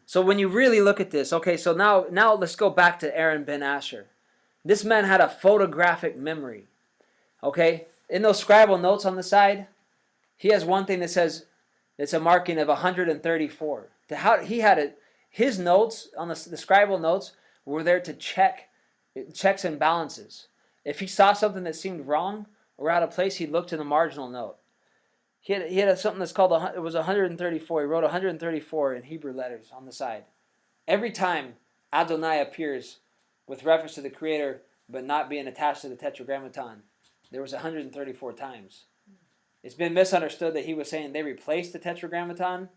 So when you really look at this, okay, so now let's go back to Aaron ben Asher. This man had a photographic memory, okay? In those scribal notes on the side, he has one thing that says, it's a marking of 134. He had it. His notes, on the scribal notes, were there to checks and balances. If he saw something that seemed wrong or out of place, he looked in the marginal note. He had something that's called, it was 134. He wrote 134 in Hebrew letters on the side. Every time Adonai appears with reference to the Creator, but not being attached to the Tetragrammaton, there was 134 times. It's been misunderstood that he was saying they replaced the Tetragrammaton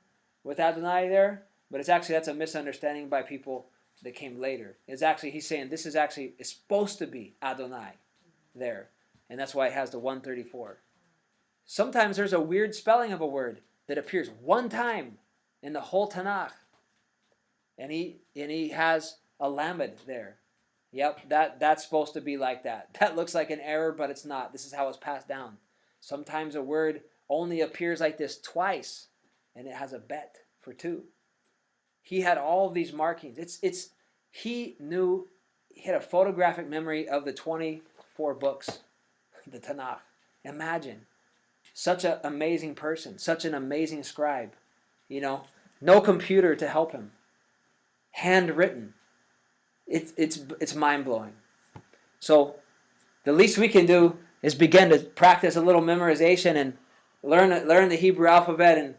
with Adonai there, but that's a misunderstanding by people that came later. He's saying this is supposed to be Adonai there, and that's why it has the 134. Sometimes there's a weird spelling of a word that appears one time in the whole Tanakh, and he has a lamed there. Yep, that's supposed to be like that. That looks like an error, but it's not. This is how it's passed down. Sometimes a word only appears like this twice, and it has a bet for 2. He had all of these markings. He had a photographic memory of the 24 books, the Tanakh. Imagine. Such an amazing person, such an amazing scribe. No computer to help him. Handwritten. It's mind-blowing. So the least we can do is begin to practice a little memorization and learn the Hebrew alphabet and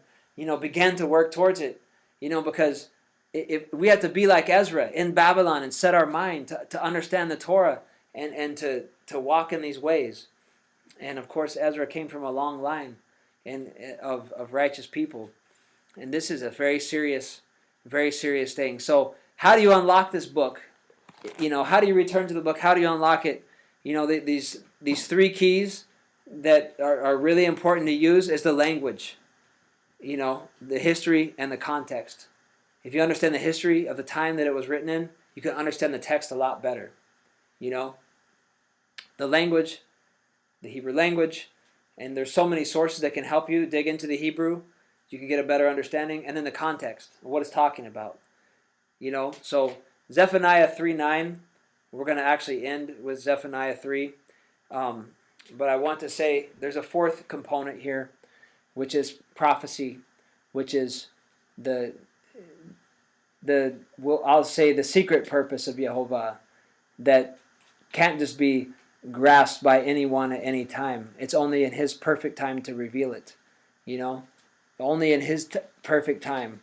begin to work towards it. Because if we have to be like Ezra in Babylon and set our mind to understand the Torah and to walk in these ways. And of course, Ezra came from a long line of righteous people. And this is a very serious thing. So how do you unlock this book? How do you return to the book? How do you unlock it? These 3 keys that are really important to use is the language, the history and the context. If you understand the history of the time that it was written in, you can understand the text a lot better. The language, the Hebrew language, and there's so many sources that can help you dig into the Hebrew. You can get a better understanding, and then the context of what it's talking about. So Zephaniah 3:9, we're going to actually end with Zephaniah 3. But I want to say there's a 4th component here, which is prophecy, which is I'll say the secret purpose of Yehovah that can't just be grasped by anyone at any time. It's only in His perfect time to reveal it. Only in His perfect time.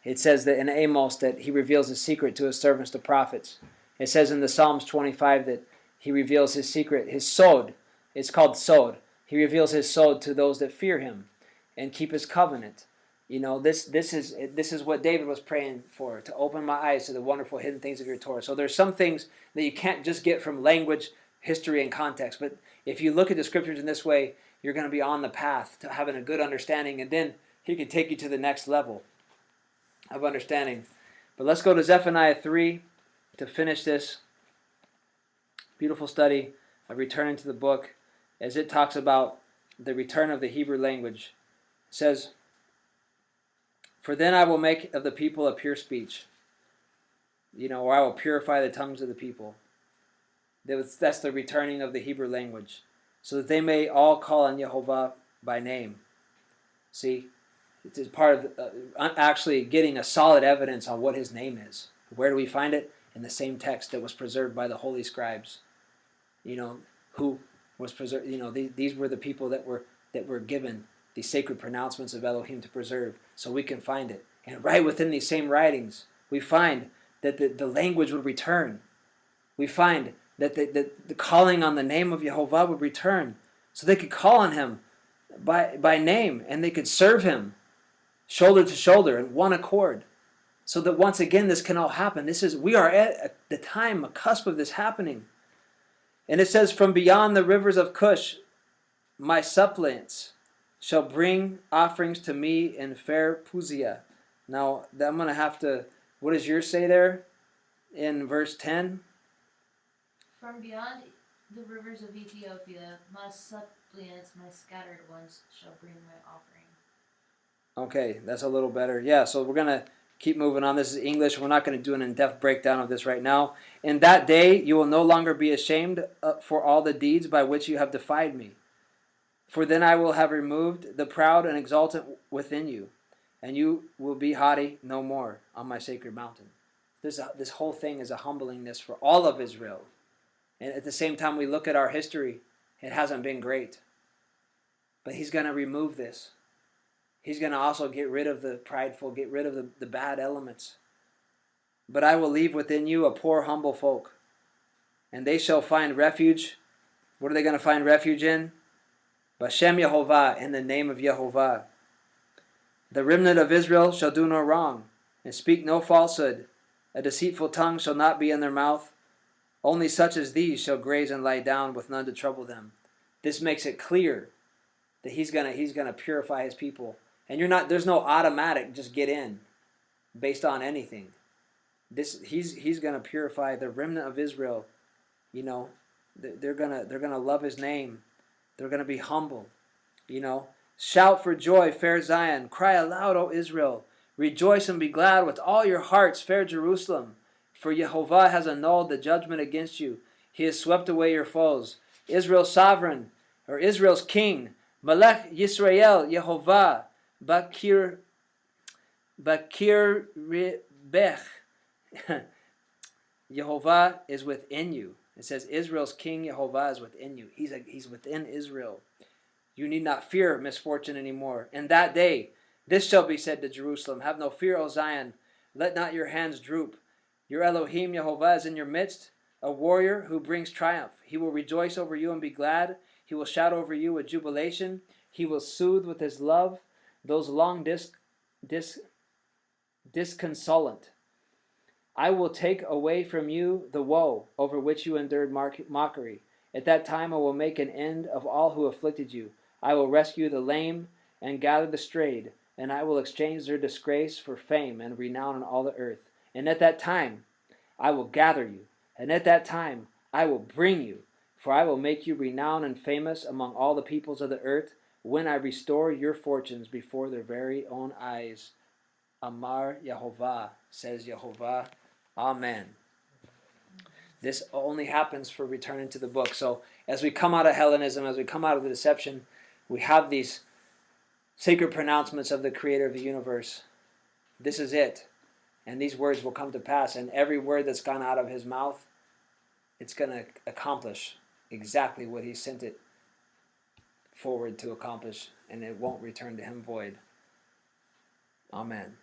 It says that in Amos that He reveals His secret to His servants, the prophets. It says in the Psalms 25 that He reveals His secret, His sod. It's called sod. He reveals His sod to those that fear Him and keep His covenant. This is what David was praying for, to open my eyes to the wonderful hidden things of your Torah. So there's some things that you can't just get from language, history, and context. But if you look at the scriptures in this way, you're going to be on the path to having a good understanding, and then He can take you to the next level of understanding. But let's go to Zephaniah 3 to finish this beautiful study of returning to the book, as it talks about the return of the Hebrew language. It says, "For then I will make of the people a pure speech," or I will purify the tongues of the people. That's the returning of the Hebrew language, so that they may all call on Yehovah by name. See, it is part of actually getting a solid evidence on what his name is. Where do we find it? In the same text that was preserved by the holy scribes. Who was preserved? These were the people that were given the sacred pronouncements of Elohim to preserve, so we can find it. And right within these same writings, we find that the language would return. We find that the calling on the name of Yehovah would return, so they could call on him by name, and they could serve him shoulder to shoulder in one accord, so that once again this can all happen. We are at the time, a cusp of this happening. And it says, "From beyond the rivers of Cush, my suppliants shall bring offerings to me in fair Puzia." Now, I'm going to have to, what does yours say there in verse 10? From beyond the rivers of Ethiopia, my suppliants, my scattered ones, shall bring my offering. Okay, that's a little better. Yeah, so we're going to keep moving on. This is English. We're not going to do an in-depth breakdown of this right now. "In that day you will no longer be ashamed for all the deeds by which you have defied me. For then I will have removed the proud and exultant within you, and you will be haughty no more on my sacred mountain." This whole thing is a humblingness for all of Israel. And at the same time, we look at our history, it hasn't been great. But he's going to remove this. He's going to also get rid of the prideful, get rid of the bad elements. "But I will leave within you a poor, humble folk, and they shall find refuge." What are they going to find refuge in? "B'Shem Yehovah," in the name of Yehovah. "The remnant of Israel shall do no wrong, and speak no falsehood. A deceitful tongue shall not be in their mouth. Only such as these shall graze and lie down, with none to trouble them." This makes it clear that he's gonna purify his people. And there's no automatic just get in based on anything. He's gonna purify the remnant of Israel. They're gonna love his name. They're gonna be humble. "Shout for joy, fair Zion. Cry aloud, O Israel. Rejoice and be glad with all your hearts, fair Jerusalem. For Yehovah has annulled the judgment against you. He has swept away your foes. Israel's sovereign, or Israel's king, Melech Yisrael, Yehovah, Bakir Rebech." Yehovah is within you. It says Israel's king, Yehovah, is within you. He's within Israel. You need not fear misfortune anymore. "In that day, this shall be said to Jerusalem, have no fear, O Zion. Let not your hands droop. Your Elohim, Yehovah, is in your midst, a warrior who brings triumph. He will rejoice over you and be glad. He will shout over you with jubilation. He will soothe with his love those long disconsolate. I will take away from you the woe over which you endured mockery. At that time I will make an end of all who afflicted you. I will rescue the lame and gather the strayed, and I will exchange their disgrace for fame and renown on all the earth. And at that time I will gather you, and at that time I will bring you, for I will make you renowned and famous among all the peoples of the earth, when I restore your fortunes before their very own eyes. Amar Yehovah, says Yehovah. Amen. This only happens for returning to the book. So as we come out of Hellenism, as we come out of the deception, we have these sacred pronouncements of the creator of the universe. This is it. And these words will come to pass. And every word that's gone out of his mouth, it's going to accomplish exactly what he sent it forward to accomplish. And it won't return to him void. Amen.